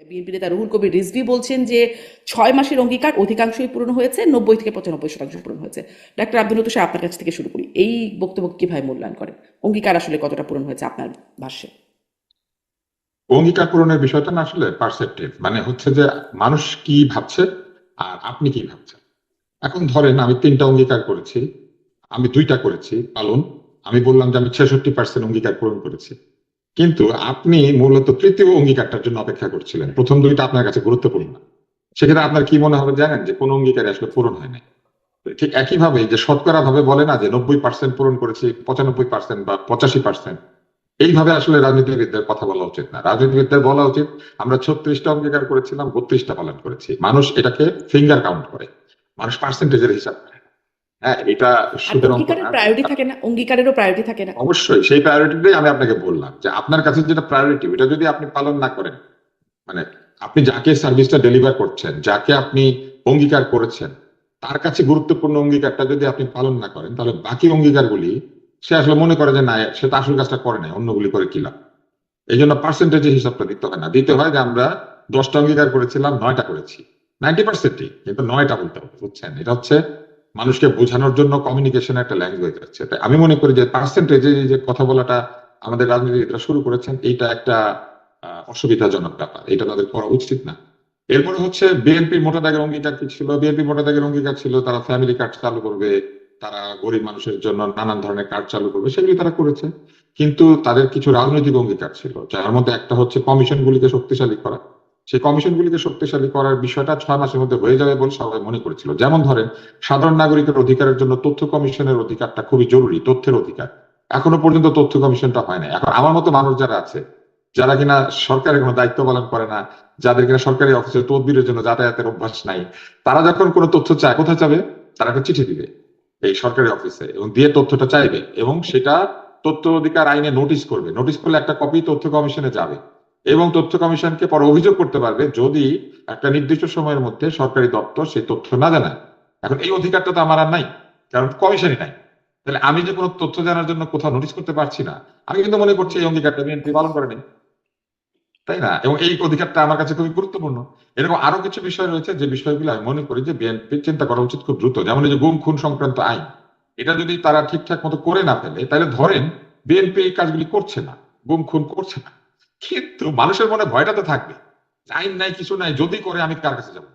BNP নেতা রুহুল কবির রিজভী বলছেন যে 6 মাসের অঙ্গীকার অধিকাংশই পূরণ হয়েছে, 90 থেকে 95% পূরণ হয়েছে। ডাক্তার আব্দুল লতিফ সাহেব, আপনার কাছ থেকে শুরু করি, এই বক্তব্য কিভাবে মূল্যায়ন করেন? অঙ্গীকার আসলে কতটা পূরণ হয়েছে আপনার ভাষ্যে? অঙ্গীকার পূরণের বিষয়টা না আসলে পারসেপটিভ, মানে হচ্ছে যে মানুষ কি ভাবছে আর আপনি কি ভাবছেন। এখন ধরেন আমি 3টা অঙ্গীকার করেছি, আমি 2টা করেছি পালন, আমি বললাম যে আমি 66% অঙ্গীকার পূরণ করেছি। কিন্তু আপনি মূলত তৃতীয় অঙ্গীকারটার জন্য অপেক্ষা করছিলেন, প্রথম 2টা আপনার কাছে গুরুত্বপূর্ণ না। সেক্ষেত্রে আপনার কি মনে হবে জানেন, যে কোন অঙ্গীকার আসলে পূরণ হয় না। ঠিক একইভাবে যে শতকরা ভাবে বলে না যে 90% পূরণ করেছি, 95% বা 85%, এইভাবে আসলে রাজনীতিবিদদের কথা বলা উচিত না। রাজনীতিবিদদের বলা উচিত আমরা 36টা অঙ্গীকার করেছিলাম, 32টা পালন করেছি। মানুষ এটাকে ফিঙ্গার কাউন্ট করে, মানুষ পার্সেন্টেজের হিসাব করে। হ্যাঁ, এটা আর সুদের অঙ্ক অঙ্গীকারের না। প্রায়োরিটি থাকে না? অঙ্গীকারেরও প্রায়োরিটি থাকে না? অবশ্যই সেই প্রায়োরিটিটাই আমি আপনাকে বললাম, যে আপনার কাছে যেটা প্রায়োরিটি ওটা যদি আপনি পালন না করেন, মানে আপনি যাকে সার্ভিসটা ডেলিভার করছেন, যাকে আপনি অঙ্গীকার করেছেন, তার কাছে গুরুত্বপূর্ণ অঙ্গীকারটা যদি আপনি পালন না করেন, তাহলে বাকি অঙ্গীকারগুলি সে আসলে মনে করে যে না, সে তো আসল কাজটা করে নাই, অন্যগুলি করে কি লাভ। এই জন্য পার্সেন্টেজের হিসাবটা দিতে হয় না, দিতে হয় যে আমরা 10টা অঙ্গীকার করেছিলাম, 9টা করেছি। 90%ই, কিন্তু 9টা বলতে হবে, বুঝছেন? এটা হচ্ছে মানুষকে বোঝানোর জন্য কমিউনিকেশনের একটা ল্যাঙ্গুয়েজ আছে। তাই আমি মনে করি যে পার্সেন্টেজে যে কথা বলাটা আমাদের রাজনীতিবিদরা শুরু করেছেন, এইটা একটা অসুবিধাজনক ব্যাপার, এটা তাদের করা উচিত না। এরপরে হচ্ছে বিএনপির মোটা দাগের অঙ্গীকার কি ছিল? বিএনপি মোটা দাগের অঙ্গীকার ছিল তারা ফ্যামিলি কার্ড চালু করবে, তারা গরিব মানুষের জন্য নানান ধরনের কার্ড চালু করবে, সেগুলি তারা করেছে। কিন্তু তাদের কিছু রাজনৈতিক অঙ্গীকার ছিল, যার মধ্যে একটা হচ্ছে কমিশন গুলিকে শক্তিশালী করা। সেই কমিশন গুলিকে শক্তিশালী করার বিষয়টা 6 মাসের মধ্যে হয়ে যাবে বলে সবাই মনে করেছিল। যেমন ধরেন, সাধারণ নাগরিকের অধিকারের জন্য তথ্য কমিশনের অধিকারটা খুবই জরুরি, তথ্যের অধিকার। এখনো পর্যন্ত তথ্য কমিশনটা হয় না। এখন আমার মতো মানুষ যারা আছে, যারা কিনা সরকারের কোনো দায়িত্ব পালন করে না, যাদের কিনা সরকারি অফিসে তদবিরের জন্য যাতায়াতের অভ্যাস নাই, তারা যখন কোনো তথ্য চায়, কোথায় যাবে? তারা একটা চিঠি দিবে এই সরকারি অফিসে এবং দিয়ে তথ্যটা চাইবে, এবং সেটা তথ্য অধিকার আইনে নোটিশ করবে। নোটিশ করলে একটা কপি তথ্য কমিশনে যাবে, এবং তথ্য কমিশনকে পরে অভিযোগ করতে পারবে যদি একটা নির্দিষ্ট সময়ের মধ্যে সরকারি দপ্তর সেই তথ্য না জানায়। এখন এই অধিকারটা তো আমার আর নাই, কারণ কমিশনই নাই। তাহলে আমি যে কোনো তথ্য জানার জন্য কোথাও নোটিশ করতে পারছি না, আমি কিন্তু মনে করছি এই অঙ্গীকারটা বিএনপি পালন করেনি, তাই না? এবং এই অধিকারটা আমার কাছে খুবই গুরুত্বপূর্ণ। এরকম আরো কিছু বিষয় রয়েছে যে বিষয়গুলো আমি মনে করি যে বিএনপি চিন্তা করা উচিত খুব দ্রুত। যেমন এই যে গুম খুন সংক্রান্ত আইন, এটা যদি তারা ঠিকঠাক মতো করে না ফেলে, তাহলে ধরেন বিএনপি এই কাজগুলি করছে না, গুম খুন করছে না, কিন্তু মানুষের মনে ভয়টা তো থাকবে, আইন নাই, কিছু নাই, যদি করে আমি কার কাছে যাবো।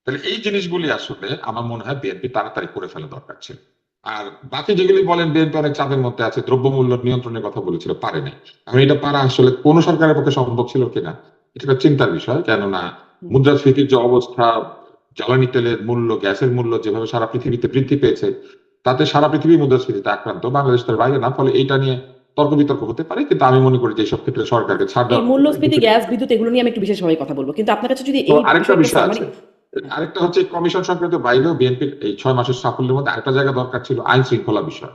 তাহলে এই জিনিসগুলি আসলে আমার মনে হয় বিএনপি তাড়াতাড়ি করে ফেলা দরকার ছিল। আর বাকি যেগুলি বলেন, বিএনপি অনেক চাপের মধ্যে আছে, দ্রব্যমূল্য নিয়ন্ত্রণের কথা বলেছিল, পারে নাই। এখন এটা পারা আসলে কোন সরকারের পক্ষে সম্ভব ছিল কিনা, এটা একটা চিন্তার বিষয়। কেননা মুদ্রাস্ফীতির যে অবস্থা, জ্বালানি তেলের মূল্য, গ্যাসের মূল্য যেভাবে সারা পৃথিবীতে বৃদ্ধি পেয়েছে, তাতে সারা পৃথিবী মুদ্রাস্ফীতিতে আক্রান্ত, বাংলাদেশ তার বাইরে না। ফলে এইটা নিয়ে তর্ক বিতর্ক হতে পারে, কিন্তু আমি মনে করি যে এইসব ক্ষেত্রে সরকারকে ছাড় এই দেওয়া। মূল্যস্ফীতি, গ্যাস, বিদ্যুৎ এগুলো নিয়ে আমি একটু বিশেষভাবে কথা বলবো, কিন্তু আপনার কাছে যদি তো এই আরেকটা বিষয়গুলো বিষয় মানে আছে, আরেকটা হচ্ছে কমিশন সংক্রান্ত বাইরেও বিএনপির এই 6 মাসের সাফল্যের মধ্যে আরেকটা জায়গা দরকার ছিল, আইন শৃঙ্খলা বিষয়।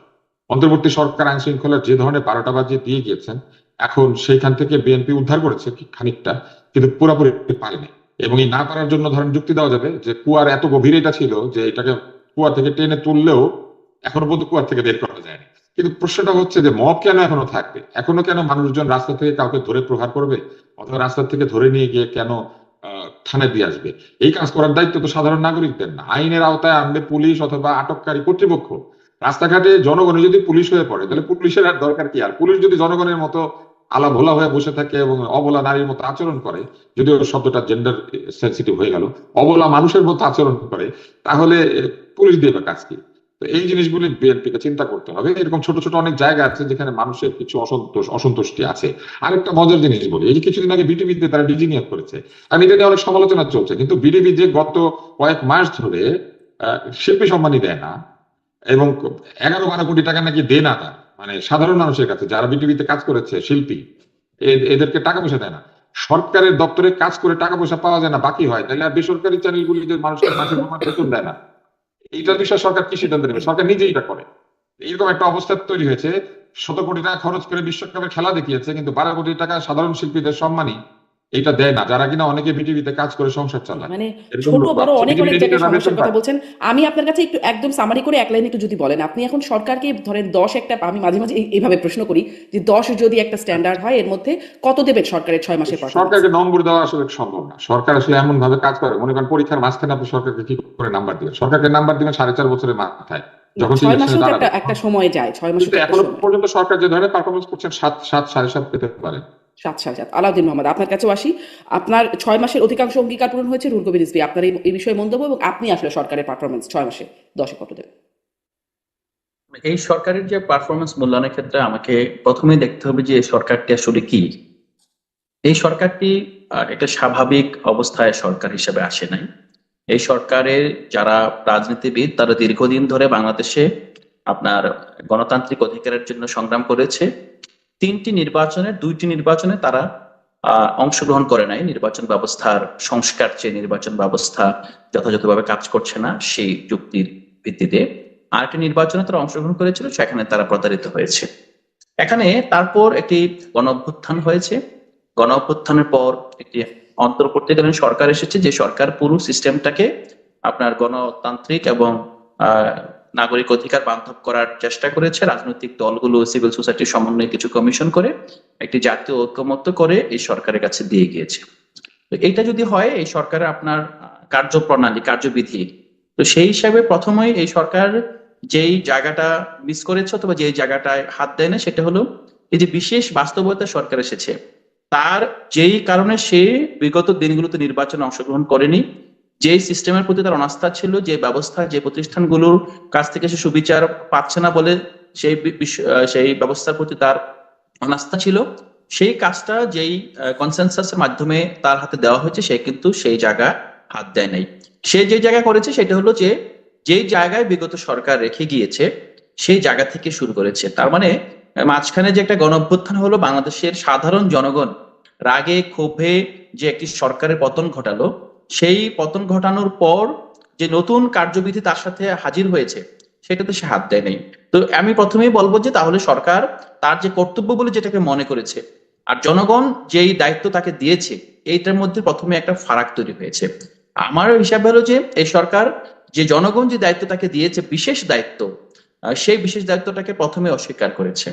অন্তর্বর্তী সরকার আইন শৃঙ্খলার যে ধরনের 12টা বাজিয়ে দিয়ে গিয়েছেন, এখন সেইখান থেকে বিএনপি উদ্ধার করেছে খানিকটা, কিন্তু পুরোপুরি পারেনি। এবং এই না পারার জন্য ধরেন যুক্তি দেওয়া যাবে যে কুয়ার এত গভীর এটা ছিল যে এটাকে কুয়া থেকে টেনে তুললেও এখনো পর্যন্ত কুয়ার থেকে বের করা যায়নি। কিন্তু প্রশ্নটা হচ্ছে যে মব কেন এখনো থাকবে, এখনো কেন মানুষজন রাস্তা থেকে কাউকে ধরে প্রহার করবে, অথবা রাস্তা থেকে ধরে নিয়ে গিয়ে কেন থানায় দিয়ে আসবে? এই কাজ করার দায়িত্ব তো সাধারণ নাগরিকদের না, আইনের আওতায় আনবে পুলিশ অথবা আটককারী কর্তৃপক্ষ। রাস্তাঘাটে জনগণ যদি পুলিশ হয়ে পড়ে, তাহলে পুলিশের আর দরকার কি? আর পুলিশ যদি জনগণের মতো আলা ভোলা হয়ে বসে থাকে এবং অবলা নারীর মতো আচরণ করে, যদিও শব্দটা জেন্ডার সেন্সিটিভ হয়ে গেল, অবলা মানুষের মতো আচরণ করে, তাহলে পুলিশ দিয়ে বা কাজ কি? তো এই জিনিসগুলি বিএনপিকে চিন্তা করতে হবে। এরকম ছোট ছোট অনেক জায়গা আছে যেখানে মানুষের কিছু অসন্তুষ্টি আছে। আরেকটা মজার জিনিস বলি, এই যে কিছুদিন আগে বিটিভিতে তারা ডিজি নিয়োগ করেছে, আমি এটা নিয়ে অনেক সমালোচনা চলছে, কিন্তু বিটিভি যে গত কয়েক মাস ধরে শিল্পী সম্মানই দেয় না, এবং 11-12 কোটি টাকা নাকি দেয় না তার, মানে সাধারণ মানুষের কাছে যারা বিটিভিতে কাজ করেছে শিল্পী, এদেরকে টাকা পয়সা দেয় না। সরকারের দপ্তরে কাজ করে টাকা পয়সা পাওয়া যায় না, বাকি হয়, তাহলে আর বেসরকারি চ্যানেলগুলি যে মানুষকে মাসের পর মাস বেতন দেয় না, এইটার বিষয়ে সরকার কি সিদ্ধান্ত নেবে? সরকার নিজেই এটা করে। এরকম একটা অবস্থা তৈরি হয়েছে, 17 কোটি টাকা খরচ করে বিশ্বকাপের খেলা দেখিয়েছে, কিন্তু 12 কোটি টাকা সাধারণ শিল্পীদের সম্মানী এটা দেয় না, যারা কিনা অনেকে বিটিভিতে কাজ করে সংসার চালায়। মানে এরকম ছোট লোক বড় আছে। অনেক বিটিভির অনেক জায়গায় এডিটররা বেতন সমস্যার কথা পায়। বলছেন। আমি আপনার কাছে একটু একদম সামারি করে এক লাইনে একটু যদি বলেন, আপনি এখন সরকারকে ধরেন 10 একটা, আমি মাঝে মাঝে এইভাবে প্রশ্ন করি যে 10 যদি একটা স্ট্যান্ডার্ড হয়, এর মধ্যে কত দেবেন সরকারের 6 মাসের পারফরমেন্স? সরকারকে নম্বর দেওয়া আসলে সম্ভব না। সরকার আসলে এমন ভাবে কাজ করে, মনে করেন পরীক্ষার মাঝখানে আপনি সরকারকে কি করে নাম্বার দিবেন? সরকারকে নাম্বার দিবেন 4.5 বছরের মাথায়, না, যখন 6 ইলেকশনে মাসেও তো দাঁড়াবে। একটা একটা সময় যায়, 6 মাসও কিন্তু তো একটা এখনো সময়। পর্যন্ত সরকার যে ধরনের পারফরমেন্স করছেন 7, 7, 7.5 পেতে পারে। 7 সাল আলাউদ্দিন মোহাম্মদ, আপনার কাছেও আসি। আপনার 6 মাসের অধিকাংশ অঙ্গীকার পূরণ হয়েছে। রুহুল কবির রিজভী, আপনার এই বিষয়ে মন্তব্য, এবং আপনি আসলে সরকারের পারফরমেন্স 6 মাসে 10-এ কত দেবেন? এই সরকারের যে পারফরমেন্স মূল্যায়নের ক্ষেত্রে আমাকে প্রথমেই দেখতে হবে যে এই সরকারটি আসলে কি। এই সরকারটি একটা স্বাভাবিক অবস্থায় সরকার হিসেবে আসে নাই। এই সরকারের যারা রাজনীতিবিদ তারা দীর্ঘদিন ধরে বাংলাদেশে আপনার গণতান্ত্রিক অধিকারের জন্য সংগ্রাম করেছে। 3টি নির্বাচনে 2টি নির্বাচনে তারা অংশগ্রহণ করে নাই। নির্বাচন ব্যবস্থার সংস্কার চেয়ে নির্বাচন ব্যবস্থা যথাযথভাবে কাজ করছে না সেই যুক্তির ভিত্তিতে। আরেকটি নির্বাচনে তারা অংশগ্রহণ করেছিল, সেখানে তারা প্রতারিত হয়েছে। এখানে তারপর একটি গণ অভ্যুত্থান হয়েছে। গণ অভ্যুত্থানের পর একটি অন্তর্বর্তীকালীন সরকার এসেছে, যে সরকার পুরো সিস্টেমটাকে আপনার গণতান্ত্রিক এবং আহ নাগরিক অধিকার বান্ধব করার চেষ্টা করেছে। রাজনৈতিক দলগুলো, সিভিল সোসাইটির সমন্বয়ে কিছু কমিশন করে একটি জাতীয় ঐক্যমত্য করে এই সরকারের কাছে দিয়ে গিয়েছে। তো এইটা যদি হয়, এই সরকারের আপনার কার্যপ্রণালী, কার্যবিধি, তো সেই হিসাবে প্রথমেই এই সরকার যেই জায়গাটা মিস করেছে অথবা যেই জায়গাটায় হাত দেয় না, সেটা হলো এই যে বিশেষ বাস্তবতা সরকার এসেছে, তার যেই কারণে সে বিগত দিনগুলোতে নির্বাচনে অংশগ্রহণ করেনি, যে সিস্টেমের প্রতি তার অনাস্থা ছিল, যে ব্যবস্থা, যে প্রতিষ্ঠানগুলোর কাছ থেকে সে সুবিচার পাচ্ছে না বলে সেই ব্যবস্থার প্রতি তার অনাস্থা ছিল, সেই কাজটা যেই কনসেনসাসের মাধ্যমে তার হাতে দেওয়া হয়েছে, সে কিন্তু সেই জায়গা হাত দেয় নাই। সে যে জায়গা করেছে সেটা হলো যে যেই জায়গায় বিগত সরকার রেখে গিয়েছে সেই জায়গা থেকে শুরু করেছে। তার মানে মাঝখানে যে একটা গণঅভ্যুত্থান হলো, বাংলাদেশের সাধারণ জনগণ রাগে ক্ষোভে যে একটি সরকারের পতন ঘটালো, সেই পতন ঘটানোর পর যে নতুন কার্যবিধি তার সাথে হাজির হয়েছে, সেটাতে সে হাত দেয় নাই। তো আমি প্রথমেই বলবো যে তাহলে সরকার তার যে কর্তব্য বলে যেটাকে মনে করেছে, আর জনগণ যেই দায়িত্ব তাকে দিয়েছে, এইটার মধ্যে প্রথমে একটা ফারাক তৈরি হয়েছে। আমার হিসাব হলো যে এই সরকার যে জনগণ যে দায়িত্ব তাকে দিয়েছে, বিশেষ দায়িত্ব, সেই বিশেষ দায়িত্বটাকে প্রথমে অস্বীকার করেছে।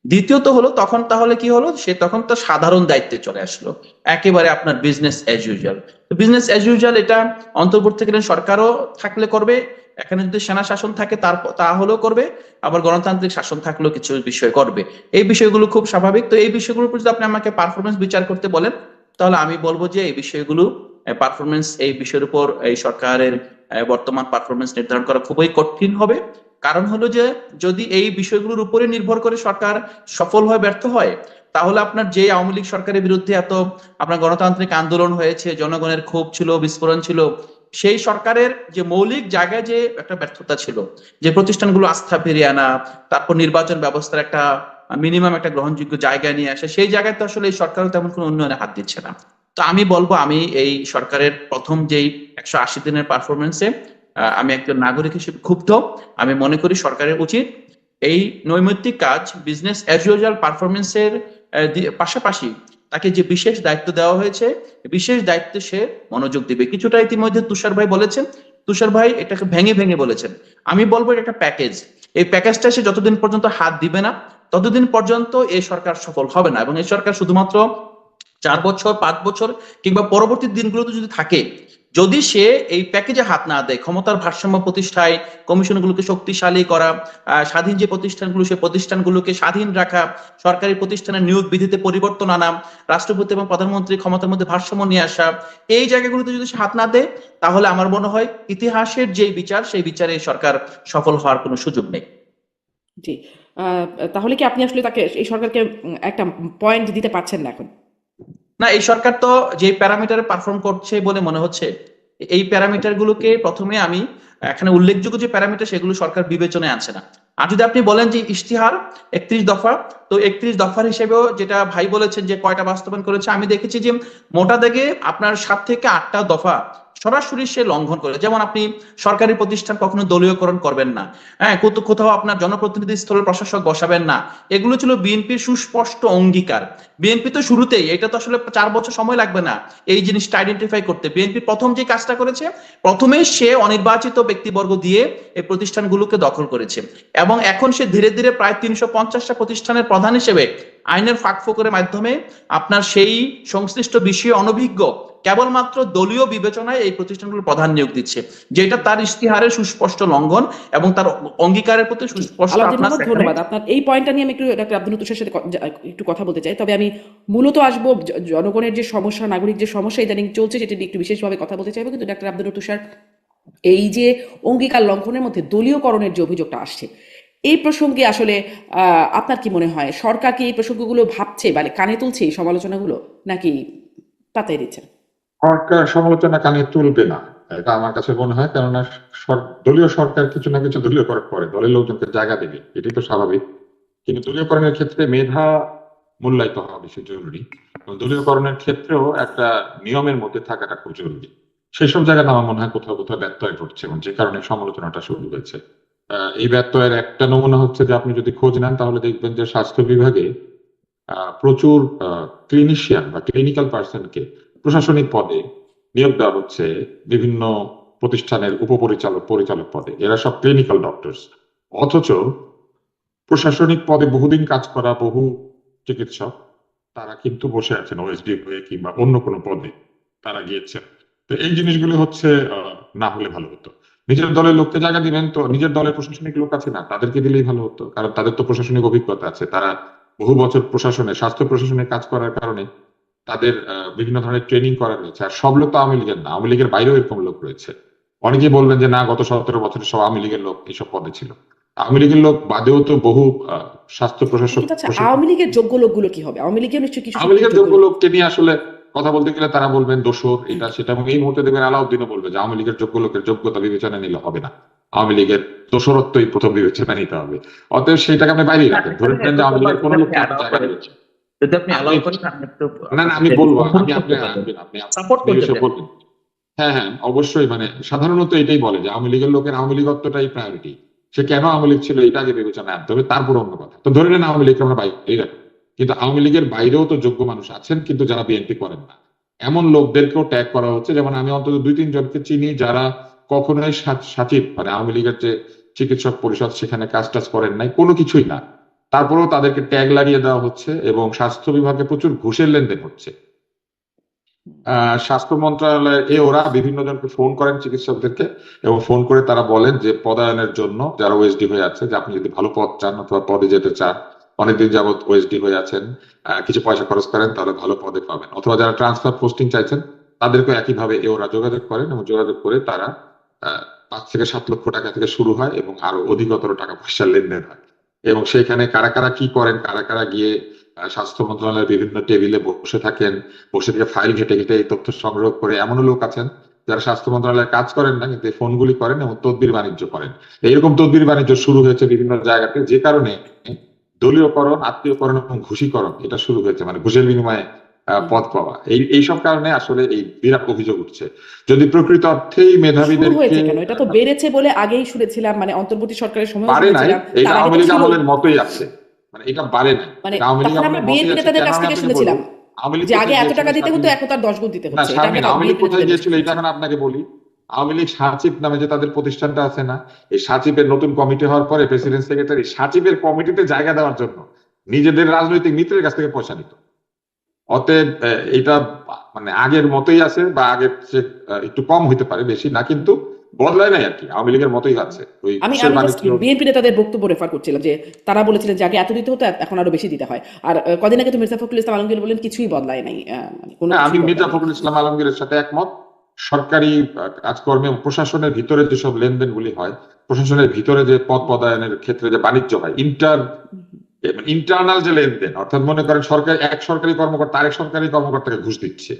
দ্বিতীয়ত হলো, তখন তাহলে কি হলো, সে তখন তো সাধারণ দায়িত্বে চলে আসলো, একেবারে আপনার business as usual. Business as usual এটা অন্তর্বর্তীকালীন সরকারও থাকলে করবে, এখানে যদি সেনা শাসন থাকে তা হলেও করবে, আবার গণতান্ত্রিক শাসন থাকলেও কিছু বিষয় করবে। এই বিষয়গুলো খুব স্বাভাবিক। তো এই বিষয়গুলোর উপর যদি আপনি আমাকে পারফরমেন্স বিচার করতে বলেন, তাহলে আমি বলবো যে এই বিষয়গুলো পারফরমেন্স, এই বিষয়ের উপর এই সরকারের বর্তমান পারফরমেন্স নির্ধারণ করা খুবই কঠিন হবে। কারণ হলো যে যদি এই বিষয়গুলোর উপরে নির্ভর করে সরকার সফল হয় ব্যর্থ হয়, তাহলে আপনার যে আওয়ামী লীগ সরকারের বিরুদ্ধে এত আপনার গণতান্ত্রিক আন্দোলন হয়েছে, জনগণের ক্ষোভ ছিল, বিস্ফোরণ ছিল, সেই সরকারের যে মৌলিক জায়গায় যে একটা ব্যর্থতা ছিল, যে প্রতিষ্ঠানগুলো আস্থা ফিরিয়ে আনা, তারপর নির্বাচন ব্যবস্থার একটা মিনিমাম একটা গ্রহণযোগ্য জায়গায় নিয়ে আসা, সেই জায়গায় তো আসলে এই সরকারও তেমন কোনো উন্নয়নে হাত দিচ্ছে না। তো আমি বলবো, আমি এই সরকারের প্রথম যেই 180 দিনের পারফরমেন্সে আমি একজন নাগরিক হিসেবে ক্ষুব্ধ। আমি মনে করি সরকারের উচিত এই নৈমিত্তিক কাজ, বিজনেস অ্যাজ ইউজুয়াল পারফরমেন্সের পাশাপাশি তাকে যে বিশেষ দায়িত্ব দেওয়া হয়েছে, বিশেষ দায়িত্বে সে মনোযোগ দিবে। কিছুটা ইতিমধ্যে তুষার ভাই বলেছেন, তুষার ভাই এটাকে ভেঙে ভেঙে বলেছেন। আমি বলবো এটা একটা প্যাকেজ। এই প্যাকেজটা সে যতদিন পর্যন্ত হাত দিবে না, ততদিন পর্যন্ত এই সরকার সফল হবে না। এবং এই সরকার শুধুমাত্র 4 বছর, 5 বছর কিংবা পরবর্তী দিনগুলোতে যদি থাকে, যদি সে এই প্যাকেজে হাত না দেয়, ক্ষমতার ভারসাম্য প্রতিষ্ঠায়, কমিশনগুলোকে শক্তিশালী করা, স্বাধীন যে প্রতিষ্ঠানগুলো, সেই প্রতিষ্ঠানগুলোকে স্বাধীন রাখা, সরকারি প্রতিষ্ঠানের নিয়োগ বিধিতে পরিবর্তন আনা, রাষ্ট্রপতি এবং প্রধানমন্ত্রী ক্ষমতার মধ্যে ভারসাম্য নিয়ে আসা, এই জায়গাগুলোতে যদি সে হাত না দেয়, তাহলে আমার মনে হয় ইতিহাসের যে বিচার, সেই বিচারে সরকার সফল হওয়ার কোনো সুযোগ নেই। জি। তাহলে কি আপনি আসলে তাকে, এই সরকারকে একটা পয়েন্ট দিতে পারছেন না এখন? না, এই সরকার তো যে প্যারামিটারে পারফর্ম করছে বলে মনে হচ্ছে, এই প্যারামিটার গুলোকে প্রথমে আমি এখানে উল্লেখযোগ্য যে প্যারামিটার, সেগুলো সরকার বিবেচনায় আনছে না। আর যদি আপনি বলেন যে ইশতিহার 31 দফা, তো 31 দফার হিসেবেও যেটা ভাই বলেছেন যে কয়টা বাস্তবায়ন করেছে, আমি দেখেছি যে মোটা দাগে আপনার 7 থেকে 8টা দফা সরাসরি সে লঙ্ঘন করে। যেমন আপনি সরকারি প্রতিষ্ঠান কখনো দলীয়করণ করবেন না, হ্যাঁ, কোথাও আপনার জনপ্রতিনিধি স্থলের প্রশাসক বসাবেন না, এগুলো ছিল বিএনপির সুস্পষ্ট অঙ্গীকার। বিএনপি তো শুরুতেই, এটা তো আসলে 4 বছর সময় লাগবে না এই জিনিসটা আইডেন্টিফাই করতে। বিএনপি প্রথম যে কাজটা করেছে, প্রথমে সে অনির্বাচিত ব্যক্তিবর্গ দিয়ে এই প্রতিষ্ঠানগুলোকে দখল করেছে, এবং এখন সে ধীরে ধীরে প্রায় 350টা প্রতিষ্ঠানের প্রধান হিসেবে আইনের ফাঁকফোকরের মাধ্যমে আপনার সেই সংশ্লিষ্ট বিষয়ে অনভিজ্ঞ কেবলমাত্র দলীয় বিবেচনায় এই প্রতিষ্ঠানগুলো প্রধান নিয়োগ দিচ্ছে, যেটা তার ইশতেহারের সুস্পষ্ট লঙ্ঘন এবং তার অঙ্গীকারের প্রতি সুস্পষ্ট আলাউদ্দিন আপনার মোহাম্মদ, ধন্যবাদ। আপনার এই পয়েন্টটা নিয়ে আমি একটু ডক্টর আব্দুল লতিফের সাথে একটু কথা বলতে চাই, তবে আমি মূলত আসবো জনগণের যে সমস্যা, নাগরিক যে সমস্যা ইদানিং চলছে সেটা নিয়ে একটু বিশেষভাবে কথা বলতে চাইবো। কিন্তু ডক্টর আব্দুল লতিফ, এই যে অঙ্গীকার লঙ্ঘনের মধ্যে দলীয়করণের যে অভিযোগটা আসছে, এই প্রসঙ্গে আসলে আপনার কি মনে হয়, সরকার কি এই প্রসঙ্গগুলো ভাবছে, মানে কানে তুলছে এই সমালোচনাগুলো, নাকি পাতাই দিচ্ছে? সরকার সমালোচনা কানে তুলবে না, এটা আমার কাছে মনে হয়। কেননা দলীয় সরকার কিছু না কিছু দলীয়করণ করে, দলের লোকজনকে জায়গা দেবে, এটাই তো স্বাভাবিক। কিন্তু দলীয়করণের ক্ষেত্রে মেধা মূল্যায়িত হওয়া বেশি জরুরি, এবং দলীয়করণের ক্ষেত্রেও একটা নিয়মের মধ্যে থাকাটা খুব জরুরি। সেসব জায়গায় আমার মনে হয় কোথাও কোথাও ব্যত্যয় ঘটছে, এবং যে কারণে সমালোচনাটা শুরু হয়েছে। এই ব্যত্যয়ের একটা নমুনা হচ্ছে যে, আপনি যদি খোঁজ নেন তাহলে দেখবেন যে স্বাস্থ্য বিভাগে প্রচুর ক্লিনিশিয়ান বা ক্লিনিক্যাল পার্সনকে প্রশাসনিক পদে নিয়োগ দেওয়া হচ্ছে বিভিন্ন প্রতিষ্ঠানের উপপরিচালক, পরিচালক পদে। এরা সব ক্লিনিক্যাল ডক্টরস, অথচ প্রশাসনিক পদে বহুদিন কাজ করা বহু চিকিৎসক তারা কিন্তু বসে আছেন ওএসডি হয়ে কিংবা অন্য কোনো পদে তারা গিয়েছেন। তো এই জিনিসগুলো হচ্ছে না হলে ভালো হতো। নিজের দলের লোককে জায়গা দিবেন তো, নিজের দলের প্রশাসনিক লোক আছে না, তাদেরকে দিলেই ভালো হতো, কারণ তাদের তো প্রশাসনিক অভিজ্ঞতা আছে। তারা বহু বছর প্রশাসনে, স্বাস্থ্য প্রশাসনে কাজ করার কারণে তাদের বিভিন্ন ধরনের ট্রেনিং করা রয়েছে। আর সব লোক তো আওয়ামী লীগের না, আওয়ামী লীগের বাইরেও এরকম লোক রয়েছে। অনেকেই বলবেন যে না, গত 17 বছরে সব আওয়ামী লীগের লোক এইসব পদে ছিল। আওয়ামী লীগের লোক বাদেও তো বহু স্বাস্থ্য প্রশাসক। কিন্তু আচ্ছা, আওয়ামী লীগের যোগ্য লোকগুলো কি হবে? আওয়ামী লীগের নিশ্চয়ই কিছু আওয়ামী লীগের যোগ্য লোককে নিয়ে আসলে কথা বলতে গেলে তারা বলবেন দোষর এটা সেটা, এবং এই মুহূর্তে দেখবেন আলাউদ্দিনও বলবে যে আওয়ামী লীগের যোগ্য লোকের যোগ্যতা বিবেচনা নিলে হবে না, আওয়ামী লীগের দোষরত্বই প্রথম বিবেচনা নিতে হবে। অতএব সেইটাকে আপনি বাইরেই রাখেন, ধরে নেন যে আওয়ামী লীগের কোনো লোক জায়গা রয়েছে। যদি আপনি অ্যালাউ করেন, আমি একটু না না, আমি বলবো, আপনি সাপোর্ট করতে বলবেন। হ্যাঁ হ্যাঁ, অবশ্যই। মানে সাধারণত এটাই বলে যে আওয়ামী লীগের লোকের আওয়ামী লীগত্বটাই প্রায়োরিটি। সে কেন আওয়ামী লীগ ছিল এটা আগে বিবেচনা আনতে হবে, তারপর অন্য কথা। তো ধরে নেন আওয়ামী লীগকে আমরা বাইরেই রাখি, কিন্তু আওয়ামী লীগের বাইরেও তো যোগ্য মানুষ আছেন কিন্তু যারা বিএনপি করেন না, এমন লোকদেরকেও ট্যাগ করা হচ্ছে। যেমন আমি অন্তত 2-3 জনকে চিনি যারা কখনোই সচিব, মানে আওয়ামী লীগের যে চিকিৎসক পরিষদ সেখানে কাজ টাজ করেন নাই, কোনো কিছুই না, তারপরেও তাদেরকে ট্যাগ লাগিয়ে দেওয়া হচ্ছে, এবং স্বাস্থ্য বিভাগে প্রচুর ঘুষের লেনদেন হচ্ছে। স্বাস্থ্য মন্ত্রণালয়ে ওরা বিভিন্ন জনকে ফোন করেন, চিকিৎসকদেরকে, এবং ফোন করে তারা বলেন যে পদায়নের জন্য যারা ওএসডি হয়ে আছে, যে আপনি যদি ভালো পদ চান অথবা পদে যেতে চান, অনেকদিন যাবত ওএসডি হয়ে আছেন, কিছু পয়সা খরচ করেন তাহলে ভালো পদে পাবেন, অথবা যারা ট্রান্সফার পোস্টিং চাইছেন তাদেরকে একইভাবে ওরা যোগাযোগ করেন, এবং যোগাযোগ করে তারা 5 থেকে 7 লক্ষ টাকা থেকে শুরু হয় এবং আরো অধিকতর টাকা পয়সার লেনদেন হয়। এবং সেখানে কারা কারা কি করেন, কারা কারা গিয়ে স্বাস্থ্য মন্ত্রণালয়ের বিভিন্ন টেবিলে বসে থাকেন, বসে থেকে ফাইল ঘেটে ঘেটে এই তথ্য সংগ্রহ করে, এমনও লোক আছেন যারা স্বাস্থ্য মন্ত্রণালয়ে কাজ করেন না কিন্তু ফোনগুলি করেন এবং তদবির বাণিজ্য করেন। এইরকম তদবির বাণিজ্য শুরু হয়েছে বিভিন্ন জায়গাতে, যে কারণে দলীয়করণ, আত্মীয়করণ এবং ঘুষীকরণ এটা শুরু হয়েছে, মানে ঘুষের বিনিময়ে পদ পাওয়া। এইসব কারণে আসলে এই বিরাট অভিযোগ উঠছে। যদি প্রকৃত অর্থেই মেধাবীদেরকে, এটা তো বেড়েছে বলে আগেই শুনেছিলাম, মানে অন্তর্বর্তী সরকারের সময় বাড়ে নাই, এটা আওয়ামী লীগ আমলের মতোই আছে, মানে এটা বাড়ে নাই, মানে আওয়ামী লীগ আমলের মতোই আছে। নেতাদের কাছ থেকে শুনেছিলাম যে আগে এত টাকা দিতে হতো, এখন তার 10 গুণ দিতে হচ্ছে। আওয়ামী লীগ কোথায় গিয়েছিল এটা এখন আপনাকে বলি। আওয়ামী লীগ সাচিব নামে যে তাদের প্রতিষ্ঠানটা আছে না, এই সাচিবের নতুন কমিটি হওয়ার পরে প্রেসিডেন্ট সেক্রেটারি সাচিবের কমিটিতে জায়গা দেওয়ার জন্য নিজেদের রাজনৈতিক মিত্রের কাছ থেকে পয়সা নিত। অতএব এটা মানে আগের মতোই আছে, বা আগের চেয়ে একটু কম হইতে পারে, বেশি না, কিন্তু বদলায় নাই আর কি, আওয়ামী লীগের মতোই আছে। আমি বিএনপি নেতাদের বক্তব্য রেফার করছিলাম যে তারা বলেছিলেন যে আগে এত দিতে হতো, এখন আরো বেশি দিতে হয়। আর কদিন আগে তো মির্জা ফখরুল ইসলাম আলমগীর বলেন কিছুই বদলায় নাই। আমি মির্জা ফখরুল ইসলাম আলমগীরের সাথে একমত। সরকারি কাজকর্মে প্রশাসনের ভিতরে যেসব লেনদেনগুলি হয়, প্রশাসনের ভিতরে যে পদ পদায়নের ক্ষেত্রে যে বাণিজ্য হয়, ইন্টারনাল যে লেনদেন, অর্থাৎ মনে করেন এক সরকারি কর্মকর্তা আরেক সরকারি কর্মকর্তাকে ঘুষ দিচ্ছে,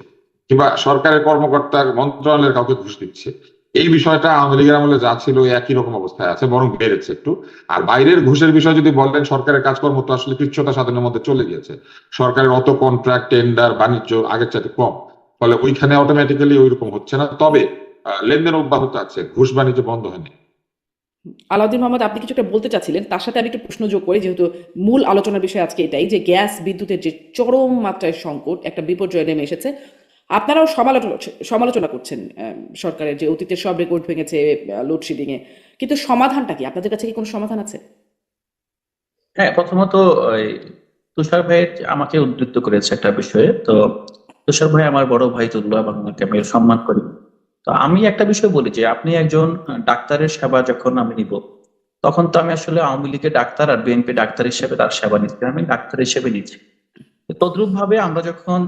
কিংবা সরকারের কর্মকর্তা মন্ত্রণালয়ের কাউকে ঘুষ দিচ্ছে, এই বিষয়টা আওয়ামী লীগের আমলে যা ছিল একই রকম অবস্থায় আছে, বরং বেড়েছে একটু। আর বাইরের ঘুষের বিষয় যদি বলেন, সরকারের কাজকর্ম তো আসলে কৃচ্ছতা সাধনের মধ্যে চলে গিয়েছে। সরকারের অত কন্ট্রাক্ট, টেন্ডার, বাণিজ্য আগের চাইতে কম, ফলে ওইখানে অটোমেটিক্যালি ওই রকম হচ্ছে না। তবে লেনদেন অব্যাহত আছে, ঘুষ বাণিজ্য বন্ধ হয়নি। আলাউদ্দিন মোহাম্মদ, আপনি কিছু একটা বলতে চাচ্ছিলেন, তার সাথে আমি একটু প্রশ্ন যোগ করি, যেহেতু মূল আলোচনার বিষয় আজকে এটাই যে গ্যাস বিদ্যুতের যে চরম মাত্রায় সংকট, একটা বিপর্যয় নেমে এসেছে। আপনারাও সমালোচনা করছেন সরকারের যে অতীতের সব রেকর্ড ভেঙেছে লোডশেডিং এ, কিন্তু সমাধানটা কি? আপনাদের কাছে কি কোনো সমাধান আছে? হ্যাঁ, প্রথমত ওই তুষার ভাই আমাকে উদ্ধৃত করেছে একটা বিষয়ে। তো তুষার ভাই আমার বড় ভাই তুল্য এবং ওনাকে আমি সম্মান করি। তো আমি একটা বিষয় বলি যে আপনি একজন ডাক্তারের সেবা যখন আমি নিব, তখন তো আমি আসলে আওয়ামী লীগের ডাক্তার আর বিএনপি ডাক্তার হিসেবে তার সেবা নিচ্ছি, আমি ডাক্তার হিসেবে নিচ্ছি। তদ্রুপ ভাবে আমরা যখন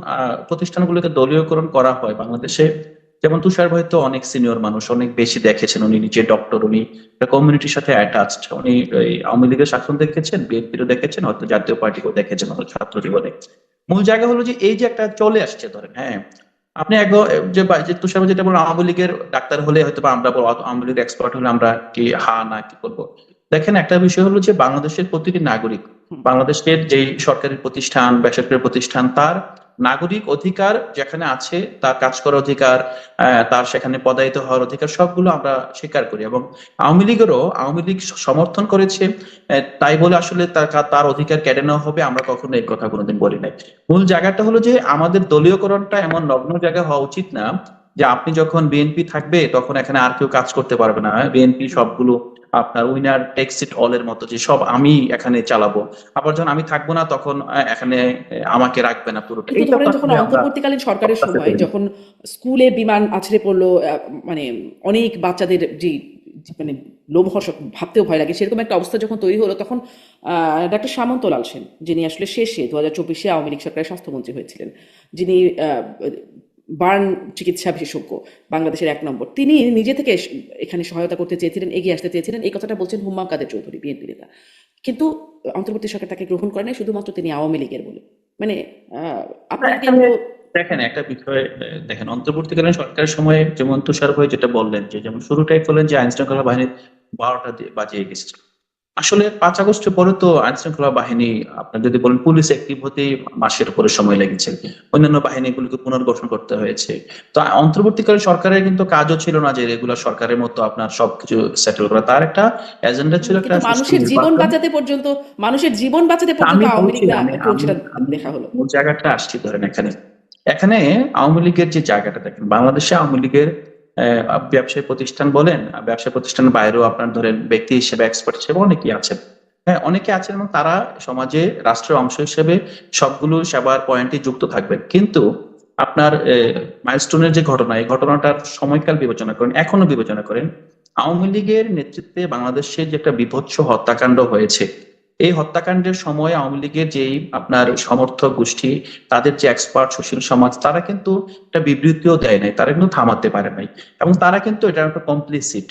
প্রতিষ্ঠানগুলোকে দলীয়করণ করা হয় বাংলাদেশে, যেমন তুষার ভাই তো অনেক সিনিয়র মানুষ, অনেক বেশি দেখেছেন, উনি নিজে ডক্টর, উনি কমিউনিটির সাথে অ্যাটাচড, উনি ওই আওয়ামী লীগের শাসন দেখেছেন, বিএনপিরও দেখেছেন, হয়তো জাতীয় পার্টিকেও দেখেছেন, হয়তো ছাত্র জীবনে। মূল জায়গা হলো যে এই যে একটা চলে আসছে, ধরেন হ্যাঁ আপনি যে তুষার ভাই যেটা বলেন, আওয়ামী লীগের ডাক্তার হলে হয়তো বা আমরা বলবো, আওয়ামী লীগের এক্সপার্ট হলে আমরা কি হা না কি করবো। দেখেন, একটা বিষয় হলো যে বাংলাদেশের প্রতিটি নাগরিক, বাংলাদেশের যেই সরকারি প্রতিষ্ঠান বেসরকারি প্রতিষ্ঠান, তার নাগরিক অধিকার যেখানে আছে, তার কাজ করার অধিকার, তার সেখানে পদায়িত হওয়ার অধিকার, সবগুলো আমরা স্বীকার করি। এবং আওয়ামী লীগ সমর্থন করেছে, তাই বলে আসলে তার অধিকার কেড়ে নেওয়া হবে, আমরা কখনো এই কথা কোনোদিন বলি নাই। মূল জায়গাটা হলো যে আমাদের দলীয়করণটা এমন নগ্ন জায়গা হওয়া উচিত না যে আপনি যখন বিএনপি থাকবে তখন এখানে আর কেউ কাজ করতে পারবে না, বিএনপি সবগুলো আপনার উইনার টেক্স ইট অল এর মতো, যে সব আমি এখানে চালাবো, আবার যখন আমি থাকবো না তখন এখানে আমাকে রাখবে না পুরোটা। কিন্তু এইটা তো ধরেন যখন আসলে আমরা অন্তর্বর্তীকালীন সরকারের প্রত্যাশা সময়, করি না। যখন স্কুলে বিমান আছড়ে পড়লো, মানে অনেক বাচ্চাদের যে মানে লোমহর্ষক, ভাবতেও ভয় লাগে, সেরকম একটা অবস্থা যখন তৈরি হলো, তখন ডাক্তার সামন্ত লাল সেন, যিনি আসলে শেষে 2024-এ আওয়ামী লীগ সরকারের স্বাস্থ্যমন্ত্রী হয়েছিলেন, যিনি বার্ন চিকিৎসা বিশেষজ্ঞ, বাংলাদেশের 1 নম্বর, তিনি নিজে থেকে এখানে সহায়তা করতে চেয়েছিলেন, এগিয়ে আসতে চেয়েছিলেন। এই কথাটা বলছেন হুম্মাম কাদের চৌধুরী, বিএনপি নেতা। কিন্তু অন্তর্বর্তী সরকার তাকে গ্রহণ করে নাই, শুধুমাত্র তিনি আওয়ামী লীগের বলে। মানে আপনারা কি এখানে এগুলো? দেখেন একটা বিষয়, দেখেন অন্তর্বর্তীকালীন সরকারের সময় যেমন তুষার ভাই যেটা বললেন, যে যেমন শুরুটাই করলেন যে আইন শৃঙ্খলা বাহিনী 12টা বাজিয়ে গেছে। আসলে 5 আগস্টের পরে তো আইন শৃঙ্খলা বাহিনী, আপনার যদি বলেন পুলিশ অ্যাক্টিভ হতেই মাসের উপরে সময় লেগেছে, অন্যান্য বাহিনীগুলোকে পুনর্গঠন করতে হয়েছে। তো অন্তর্বর্তীকালীন সরকারের কিন্তু কাজও ছিল না যে রেগুলার সরকারের মতো আপনার সবকিছু সেটেল করা, তার একটা এজেন্ডা ছিল, একটা কিন্তু সুষ্ঠু মানুষের জীবন নির্বাচন। বাঁচাতে পর্যন্ত, মানুষের জীবন বাঁচাতে তা পর্যন্ত আমি আওয়ামী বলছি, লীগ আমি কোন আমি সেটা আমি দেখা হলো? মূল জায়গাটা আসছি। ধরেন এখানে এখানে আওয়ামী লীগের যে জায়গাটা দেখেন, বাংলাদেশে আওয়ামী লীগের ব্যবসায়ী প্রতিষ্ঠান বলেন, ব্যবসায়ী প্রতিষ্ঠানের বাইরেও আপনার ধরেন ব্যক্তি হিসেবে, এক্সপার্ট হিসেবে অনেকেই আছেন। হ্যাঁ, অনেকে আছেন এবং তারা সমাজে রাষ্ট্রের অংশ হিসেবে সবগুলো সেবার পয়েন্টে যুক্ত থাকবেন। কিন্তু আপনার মাইলস্টোনের যে ঘটনা, এই ঘটনাটার সময়কাল বিবেচনা করেন, এখনো বিবেচনা করেন, আওয়ামী লীগের নেতৃত্বে বাংলাদেশে যে একটা বীভৎস হত্যাকাণ্ড হয়েছে, এই হত্যাকাণ্ডের সময় আওয়ামী লীগের যেই আপনার সমর্থক গোষ্ঠী, তাদের যে এক্সপার্ট সুশীল সমাজ, তারা কিন্তু একটা বিবৃতিও দেয় নাই, তারা কিন্তু থামাতে পারে নাই, এবং তারা কিন্তু এটা একটা কমপ্লিসিট।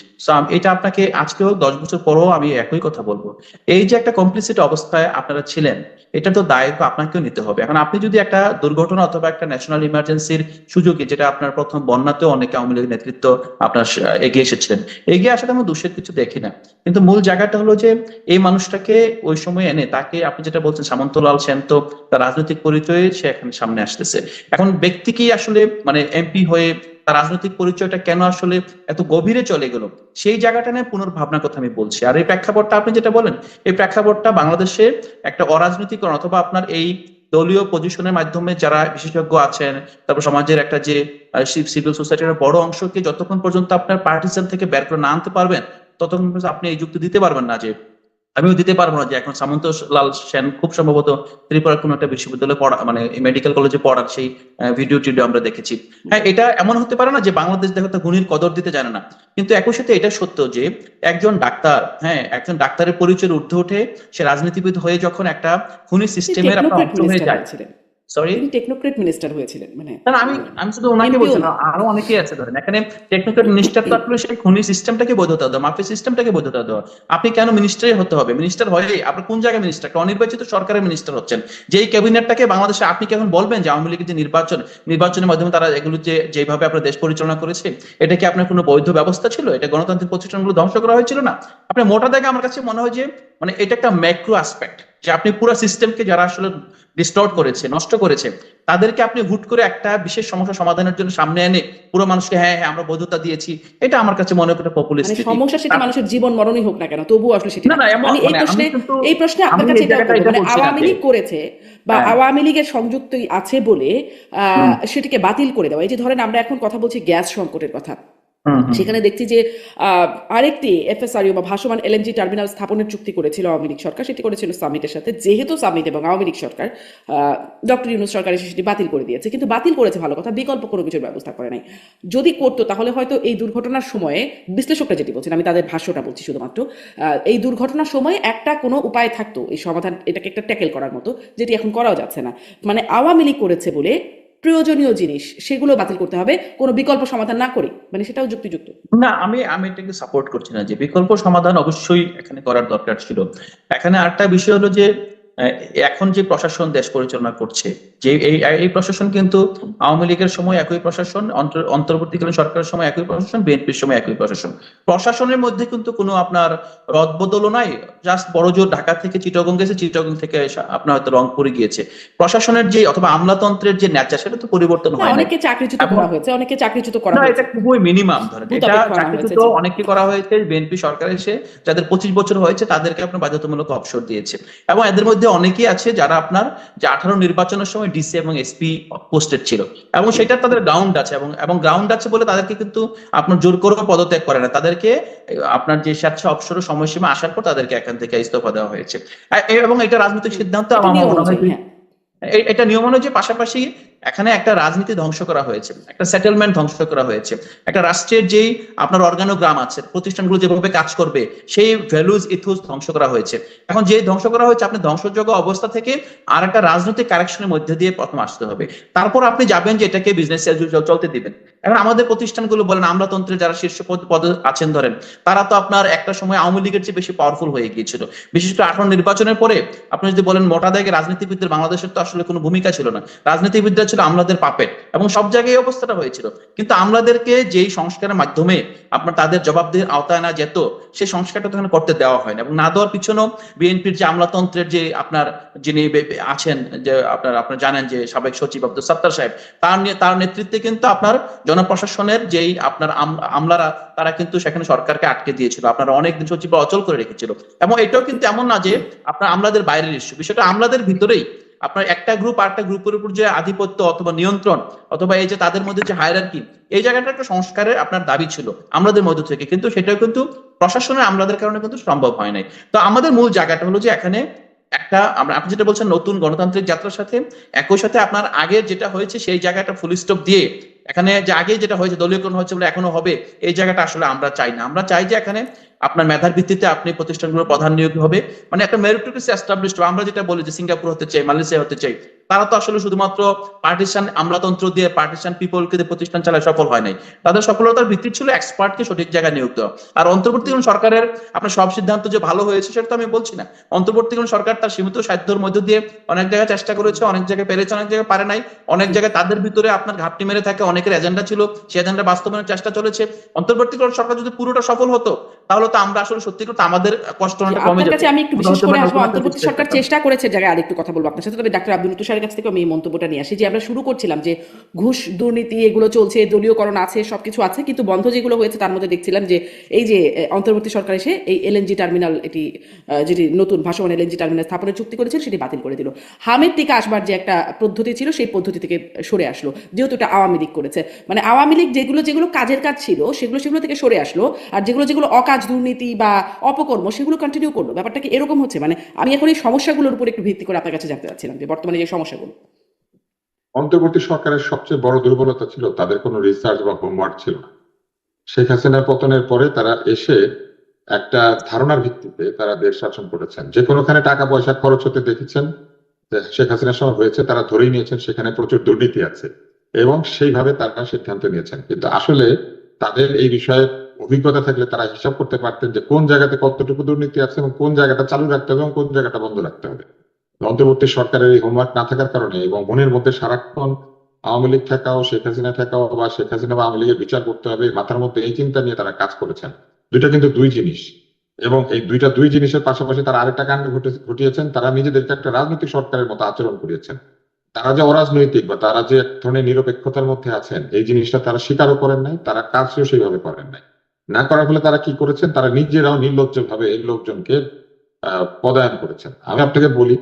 এটা আপনাকে আজকেও 10 বছর পরেও আমি একই কথা বলবো, এই যে একটা কমপ্লিসিট অবস্থায় আপনারা ছিলেন, এটা তো দায়িত্ব আপনাকেও নিতে হবে। এখন আপনি যদি একটা দুর্ঘটনা অথবা একটা ন্যাশনাল ইমার্জেন্সির সুযোগে, যেটা আপনার প্রথম বন্যাতেও অনেকে আওয়ামী লীগের নেতৃত্ব আপনার এগিয়ে এসেছিলেন, এগিয়ে আসাতে আমি দোষের কিছু দেখি না, কিন্তু মূল জায়গাটা হলো যে এই মানুষটাকে ওই সময় এনে তাকে, আপনি যেটা বলছেন সামন্তলাল সেন, তো তার রাজনৈতিক পরিচয়ে সে এখানে সামনে আসতেছে। এখন ব্যক্তি কি আসলে মানে এমপি হয়ে তার রাজনৈতিক পরিচয়টা কেন আসলে এত গভীরে চলে গেল, সেই জায়গাটা নিয়ে পুনর্ভাবনার কথা আমি বলছি। আর এই প্রেক্ষাপটটা আপনি যেটা বলেন, এই প্রেক্ষাপটটা বাংলাদেশে একটা অরাজনৈতিকরণ অথবা আপনার এই দলীয় পজিশনের মাধ্যমে যারা বিশেষজ্ঞ আছেন, তারপর সমাজের একটা যে সিভিল সোসাইটির বড় অংশকে যতক্ষণ পর্যন্ত আপনার পার্টিসান থেকে বের করে না আনতে পারবেন, ততক্ষণ পর্যন্ত আপনি এই যুক্তি দিতে পারবেন না যে, আমিও দিতে পারবো না যে এখন সামন্ত লাল সেন খুব সম্ভবত ত্রিপুরার কোন একটা বিশ্ববিদ্যালয়ে পড়া, মানে মেডিকেল কলেজে পড়ার সেই ভিডিও টিডিও আমরা দেখেছি। হ্যাঁ, এটা এমন হতে পারে না যে বাংলাদেশ দেখো তা গুণীর কদর দিতে জানে না, কিন্তু একই সাথে এটা সত্য যে একজন ডাক্তার, হ্যাঁ একজন ডাক্তারের পরিচয়ের ঊর্ধ্বে উঠে সে রাজনীতিবিদ হয়ে যখন একটা খুনি সিস্টেমের আপনার টেকনোক্রেট অংশ হয়ে মিনিস্টার যায়। হয়েছিলেন, সরি, তিনি টেকনোক্রেট মিনিস্টার হয়েছিলেন, মানে না আমি আমি শুধু ওনাকে এমপিও বলছি না। না, আরো অনেকেই আছে। ধরেন এখানে টেকনিক্যাল মিনিস্টার তো আসলে সেই খনি সিস্টেমটাকে বৈধতা দেওয়া, মাফিয়া সিস্টেমটাকে বৈধতা দেওয়া। আপনি কেন মিনিস্টারই হতে হবে? মিনিস্টার হয়ে আপনি কোন জায়গায় মিনিস্টার? একটা অনির্বাচিত সরকারের মিনিস্টার হচ্ছেন, যেই ক্যাবিনেটটাকে বাংলাদেশে আপনি কি এখন বলবেন যে আওয়ামী লীগের যে নির্বাচনের মাধ্যমে তারা এগুলো যেভাবে আপনার দেশ পরিচালনা করেছে, এটা কি আপনার কোনো বৈধ ব্যবস্থা ছিল? এটা গণতান্ত্রিক প্রতিষ্ঠানগুলো ধ্বংস করা হয়েছিল না? আপনার মোটা দাগে আমার কাছে মনে হয় যে মানে এটা একটা ম্যাক্রো অ্যাসপেক্ট, যে আপনি পুরো সিস্টেমকে যারা আসলে ডিস্টর্ট করেছে, নষ্ট করেছে, তাদেরকে আপনি হুট করে একটা বিশেষ সমস্যা সমাধানের জন্য সামনে এনে পুরো মানুষকে হ্যাঁ হ্যাঁ আমরা বৈধতা দিয়েছি, এটা আমার কাছে মনে হয় একটা মানে পপুলিস্টিক। সমস্যা সেটা মানুষের জীবন মরণই হোক না কেন, তবুও আসলে সেটা না না। না এমন আমি এই মানে আমি প্রশ্নে কিন্তু এই প্রশ্নে আপনার আমি কাছে এই এটাও জায়গাটা বলবো, এটা মানে বলছি না আওয়ামী যে লীগ করেছে বা হ্যাঁ আওয়ামী লীগের সংযুক্ত আছে বলে হুম সেটিকে বাতিল করে দেওয়া। এই যে ধরেন আমরা এখন কথা বলছি গ্যাস সংকটের কথা, হুম হুম সেখানে দেখছি যে আরেকটি এফএসআরইউ বা ভাসমান এলএনজি টার্মিনাল স্থাপনের চুক্তি করেছিল আওয়ামী লীগ সরকার, সেটি করেছিল সামিটের সাথে। যেহেতু সামিট এবং আওয়ামী লীগ সরকার, ডক্টর ইউনূস সরকার এসে সেটি বাতিল করে দিয়েছে, কিন্তু বাতিল করেছে ভালো কথা, বিকল্প কোনো কিছুর ব্যবস্থা করে নাই। যদি করতো তাহলে হয়তো এই দুর্ঘটনার সময়ে, বিশ্লেষকরা যেটি বলছেন, আমি তাদের ভাষ্যটা বলছি শুধুমাত্র, এই দুর্ঘটনার সময় একটা কোনো উপায় থাকতো এই সমাধান, এটাকে একটা ট্যাকেল করার মতো, যেটি এখন করাও যাচ্ছে না। মানে আওয়ামী লীগ করেছে বলে প্রয়োজনীয় জিনিস সেগুলো বাতিল করতে হবে কোনো বিকল্প সমাধান না করে, মানে সেটাও যুক্তিযুক্ত। না আমি আমি এটাকে সাপোর্ট করছি না, যে বিকল্প সমাধান অবশ্যই এখানে করার দরকার ছিল। এখানে আরেকটা বিষয় হলো যে আহ, এখন যে প্রশাসন দেশ পরিচালনা করছে, যে এই এই প্রশাসন কিন্তু আওয়ামী লীগের সময় একই প্রশাসন, অন্তর্বর্তীকালীন সরকারের সময় একই প্রশাসন, বিএনপির সময় একই প্রশাসন। প্রশাসনের মধ্যে কিন্তু কোনো আপনার রদবদলও নাই, জাস্ট বড় জোর ঢাকা থেকে চিটাগং গেছে, চিটাগং থেকে আপনার হয়তো রংপুরে গিয়েছে। প্রশাসনের যে অথবা আমলাতন্ত্রের যে নেচার সেটা তো পরিবর্তন হ্যাঁ, হয় নাই। অনেককে চাকরিচ্যুত এবং করা হয়েছে, অনেকে চাকরিচ্যুত করা না হয়েছে, এটা খুবই মিনিমাম, ধরেন এটা ভূতাবেক্ষণ আনা হয়েছে, চাকরিচ্যুত জি। অনেককে করা হয়েছে, বিএনপি সরকার এসে যাদের 25 বছর হয়েছে তাদেরকে আপনার বাধ্যতামূলক অবসর দিয়েছে। এবং এদের মধ্যে অনেকেই আছে যারা আপনার যে 18 নির্বাচনের সময় ডিসি এবং এসপি পোস্টেড ছিল, এবং সেটা তাদের গ্রাউন্ড আছে, এবং এবং গ্রাউন্ড আছে বলে তাদেরকে কিন্তু আপনার জোর করে পদত্যাগ করে না, তাদেরকে আপনার যে স্বেচ্ছা অবসর সময়সীমা আসার পর তাদেরকে এখান থেকে ইস্তফা দেওয়া হয়েছে। এবং এটা রাজনৈতিক সিদ্ধান্ত, এটা আমার নিয়ম মনে হয় অনুযায়ী, হ্যাঁ। এটা নিয়ম অনুযায়ী। পাশাপাশি এখানে একটা রাজনীতি ধ্বংস করা হয়েছে, একটা সেটেলমেন্ট ধ্বংস করা হয়েছে, একটা রাষ্ট্রের যেই আপনার অর্গানোগ্রাম আছে, প্রতিষ্ঠানগুলো যেভাবে কাজ করবে সেই ভ্যালুজ ইথোস ধ্বংস করা হয়েছে। এখন যে ধ্বংস করা হয়েছে, আপনি ধ্বংসযোগ্য অবস্থা থেকে আর একটা রাজনৈতিক কারেকশনের মধ্যে দিয়ে প্রথম আসতে হবে, তারপর আপনি যাবেন যে এটাকে বিজনেস অ্যাজ ইউজুয়াল চলতে দিবেন। এখন আমাদের প্রতিষ্ঠানগুলো বলেন, আমলাতন্ত্রের যারা শীর্ষ পদে আছেন ধরেন, তারা তো আপনার একটা সময় আওয়ামী লীগের চেয়ে বেশি পাওয়ারফুল হয়ে গিয়েছিল। বিশেষ করে 18 নির্বাচনের পরে আপনি যদি বলেন মোটা দাগে রাজনীতিবিদদের বাংলাদেশের তো আসলে কোনো ভূমিকা ছিল না, রাজনীতিবিদরা ছিল আমলাদের পাপেট, এবং সব জায়গায় এই অবস্থাটা হয়েছিল। কিন্তু আমলাদেরকে যেই সংস্কারের মাধ্যমে আপনার তাদের জবাবদিহির আওতায় না যেত, সেই সংস্কারটা তো এখানে করতে দেওয়া হয় না, এবং না দেওয়ার পিছনেও বিএনপির যে আমলাতন্ত্রের যে আপনার যিনি আছেন, যে আপনার আপনার জানেন যে সাবেক সচিব আব্দুল সাত্তার সাহেব, তার নেতৃত্বে কিন্তু আপনার জনপ্রশাসনের যেই আপনার আমলারা, তারা কিন্তু সেখানে সরকারকে আটকে দিয়েছিল, আপনারা অনেকদিন সচিব অচল করে রেখেছিল। এবং এটাও কিন্তু এমন না যে আপনার আমলাদের বাইরের ইস্যু, বিষয়টা আমলাদের ভিতরেই। আপনার একটা গ্রুপ আর একটা গ্রুপের উপর যে আধিপত্য অথবা নিয়ন্ত্রণ, অথবা এই যে তাদের মধ্যে যে হায়ারার্কি, এই জায়গাটা একটা সংস্কারের আপনার দাবি ছিল আমাদের মধ্য থেকে, কিন্তু সেটাও কিন্তু প্রশাসনের আমলাদের কারণে কিন্তু সম্ভব হয় নাই। তো আমাদের মূল জায়গাটা হলো যে এখানে একটা আমরা, আপনি যেটা বলছেন নতুন গণতান্ত্রিক যাত্রার সাথে একই সাথে আপনার আগে যেটা হয়েছে সেই জায়গাটা ফুল স্টপ দিয়ে, এখানে যে আগে যেটা হয়েছে দলীয়করণ হচ্ছে বলে এখনো হবে, এই জায়গাটা আসলে আমরা চাই না। আমরা চাই যে এখানে আপনার মেধার ভিত্তিতে আপনি প্রতিষ্ঠানগুলো প্রধান নিয়োগ হবে, মানে একটা মেরিটোক্রেসি এস্টাবলিশড হবে। আমরা যেটা বলি যে সিঙ্গাপুর হতে চাই, মালয়েশিয়া হতে চাই, তারা তো আসলে শুধুমাত্র পার্টিশন আমলাতন্ত্র দিয়ে, পার্টিশন পিপলকে দিয়ে প্রতিষ্ঠান চালায় সফল হয় নাই। তাদের সফলতার ভিত্তি ছিল এক্সপার্টকে সঠিক জায়গায় নিয়োগ দেওয়া। আর অন্তর্বর্তীকালীন সরকারের আপনার সব সিদ্ধান্ত যে ভালো হয়েছে সেটা তো আমি বলছি না। অন্তর্বর্তীকালীন সরকার তার সীমিত সাধ্যের মধ্য দিয়ে অনেক জায়গায় চেষ্টা করেছে, অনেক জায়গায় পেরেছে, অনেক জায়গায় পারে নাই। অনেক জায়গায় তাদের ভিতরে আপনার ঘাপটি মেরে থাকে, অনেকের এজেন্ডা ছিল, সেই এজেন্ডা বাস্তবায়নের চেষ্টা চলেছে। অন্তর্বর্তীকালীন সরকার যদি পুরোটা সফল হতো, তাহলে তো আমরা আসলে সত্যি করতে আমাদের কষ্ট অনেকটা কমে আপনার যেত। কাছে আমি একটু আমরা বিশেষ হয়তো করে বা আসবো, নতুন একটা অন্তর্বর্তী কিছু সরকার পেতাম। চেষ্টা করেছে জায়গায় আরেকটু কথা বলবো আপনার সাথে, তবে ডাক্তার আব্দুল তুষারের কাছ থেকে আমি এই মন্তব্যটা নিয়ে আসি যে আমরা শুরু করছিলাম যে ঘুষ দুর্নীতি এগুলো চলছে, দলীয়করণ আছে, সবকিছু আছে, কিন্তু বন্ধ যেগুলো হয়েছে তার মধ্যে দেখছিলাম যে এই যে অন্তর্বর্তী সরকার এসে এই এলএনজি টার্মিনাল, এটি যেটি নতুন ভাসমান এলএনজি টার্মিনাল স্থাপনের চুক্তি করেছিল সেটি বাতিল করে দিল। হামের টিকা আসবার যে একটা পদ্ধতি ছিল সেই পদ্ধতি থেকে সরে আসলো, যেহেতু এটা আওয়ামী লীগ করেছে। মানে আওয়ামী লীগ যেগুলো যেগুলো কাজের কাজ ছিল সেগুলো থেকে সরে আসলো, আর যেগুলো যেগুলো অকাজ, দুর্নীতি বা অপকর্ম সেগুলো কন্টিনিউ করলো। ব্যাপারটা কি এরকম হচ্ছে? মানে আমি এখন এই সমস্যাগুলোর উপর একটু ভিত্তি করে আপনার কাছে জানতে চাচ্ছিলাম যে বর্তমানে যে সমস্যাগুলো। অন্তর্বর্তী সরকারের সবচেয়ে বড় দুর্বলতা ছিল তাদের কোনো রিসার্চ বা হোমওয়ার্ক ছিল না। শেখ হাসিনার পতনের পরে তারা এসে একটা ধারণার ভিত্তিতে তারা দেশ শাসন করেছেন। যে কোনোখানে টাকা পয়সা খরচ হতে দেখেছেন, যে শেখ হাসিনার সময় হয়েছে, তারা ধরেই নিয়েছেন সেখানে প্রচুর দুর্নীতি আছে, এবং সেইভাবে তারা সিদ্ধান্ত নিয়েছেন। কিন্তু আসলে তাদের এই বিষয়ে অভিজ্ঞতা থাকলে তারা হিসাব করতে পারতেন যে কোন জায়গাতে কতটুকু দুর্নীতি আছে এবং কোন জায়গাটা চালু রাখতে হবে এবং কোন জায়গাটা বন্ধ রাখতে হবে। অন্তর্বর্তী সরকারের এই হোমওয়ার্ক না থাকার কারণে এবং মনের মধ্যে সারাক্ষণ আওয়ামী লীগ ঠেকাও, শেখ হাসিনা ঠেকাও, বা শেখ হাসিনা বা আওয়ামী লীগের বিচার করতে হবে, মাথার মধ্যে এই চিন্তা নিয়ে তারা কাজ করেছেন। দুইটা কিন্তু দুই জিনিস। এবং এই দুই জিনিসের পাশাপাশি তারা আরেকটা কাণ্ড ঘটিয়েছেন, তারা নিজেদেরকে একটা রাজনৈতিক সরকারের মতো আচরণ করিয়েছেন। তারা যে অরাজনৈতিক বা তারা যে এক ধরনের নিরপেক্ষতার মধ্যে আছেন এই জিনিসটা তারা স্বীকারও করেন নাই, তারা কাজও সেইভাবে করেন নাই। না করার ফলে তারা কি করেছেন, তারা নিজেরাও নির্লজ্জ ভাবে এই লোকজনকে পদায়ন করেছেন। আমি আপনাকে বলি,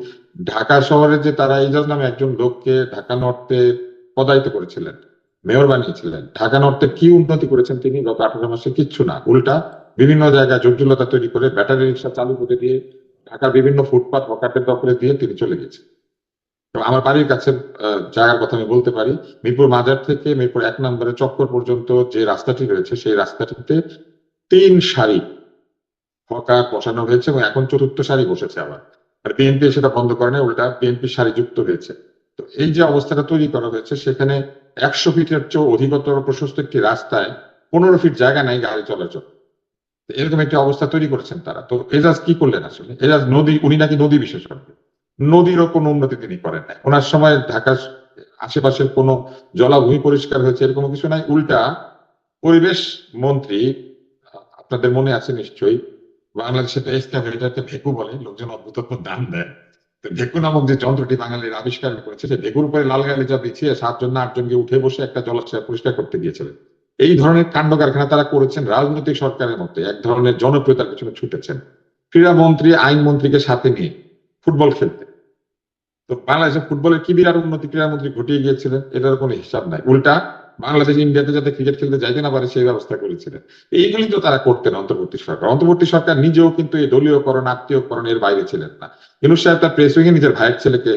ঢাকা শহরে যে তারা ইজাজ নামে একজন লোককে ঢাকা নর্থে পদায়িত করেছিলেন, মেয়র বানিয়েছিলেন, ঢাকা নর্থে কি উন্নতি করেছেন তিনি গত 18 মাসে? কিচ্ছু না, উল্টা বিভিন্ন জায়গায় জটিলতা তৈরি করে ব্যাটারি রিক্সা চালু করে দিয়ে ঢাকার বিভিন্ন ফুটপাত হকারদের দখলে দিয়ে তিনি চলে গেছেন। এবং আমার বাড়ির কাছে জায়গার কথা আমি বলতে পারি, মিরপুর মাজার থেকে মিরপুর 1 নম্বরে চক্কর পর্যন্ত যে রাস্তাটি রয়েছে সেই রাস্তাটিতে 3 সারি হকার বসানো হয়েছে এবং এখন 4র্থ সারি বসেছে আবার। আর বিএনপি সেটা বন্ধ করে না, উল্টা বিএনপি সারি যুক্ত হয়েছে। তো এই যে অবস্থাটা তৈরি করা হয়েছে, সেখানে 100 ফিটের চেয়ে অধিকতর প্রশস্ত একটি রাস্তায় 15 ফিট জায়গা নাই গাড়ি চলাচল। তো এরকম একটি অবস্থা তৈরি করেছেন তারা। তো এজাজ কি করলেন আসলে? এজাজ উনি নাকি নদী বিশেষজ্ঞ, নদীরও কোনো উন্নতি তিনি করেন নাই। ওনার সময় ঢাকার আশেপাশের কোনো জলাভূমি পরিষ্কার হয়েছে এরকম কিছু নাই, উল্টা পরিবেশ মন্ত্রী, আপনাদের মনে আছে নিশ্চয়ই, বাংলাদেশে তো এক্সকাভেটরকে ভেকু বলে, লোকজন অদ্ভুত দান দেয়। তো ভেকু নামক যে যন্ত্রটি বাঙালির আবিষ্কার করেছে, সে ভেকুর উপরে লাল গালিচা বিছিয়ে 7 জন না 8 জনকে উঠে বসে একটা জলাশয় পরিষ্কার করতে গিয়েছিলেন। এই ধরনের কাণ্ড কারখানা তারা করেছেন রাজনৈতিক সরকারের মধ্যে, এক ধরনের জনপ্রিয়তার পিছনে ছুটেছেন। ক্রীড়ামন্ত্রী আইনমন্ত্রীকে সাথে নিয়ে ফুটবল খেলতে। তো বাংলাদেশের ফুটবলের কি বিরাট উন্নতি ক্রীড়ামন্ত্রী ঘটিয়ে গিয়েছিলেন, এটার কোনো হিসাব নাই। উল্টা বাংলাদেশ ইন্ডিয়াতে যাতে ক্রিকেট খেলতে যাইতে না পারে সেই ব্যবস্থা করেছিলেন। এইগুলি তো তারা করতেন অন্তর্বর্তী সরকার। অন্তর্বর্তী সরকার নিজেও কিন্তু এই দলীয়করণ আত্মীয়করণ এর বাইরে ছিলেন না। ইউনূস সাহেব তার প্রেস উইংয়ে নিজের ভাইয়ের ছেলেকে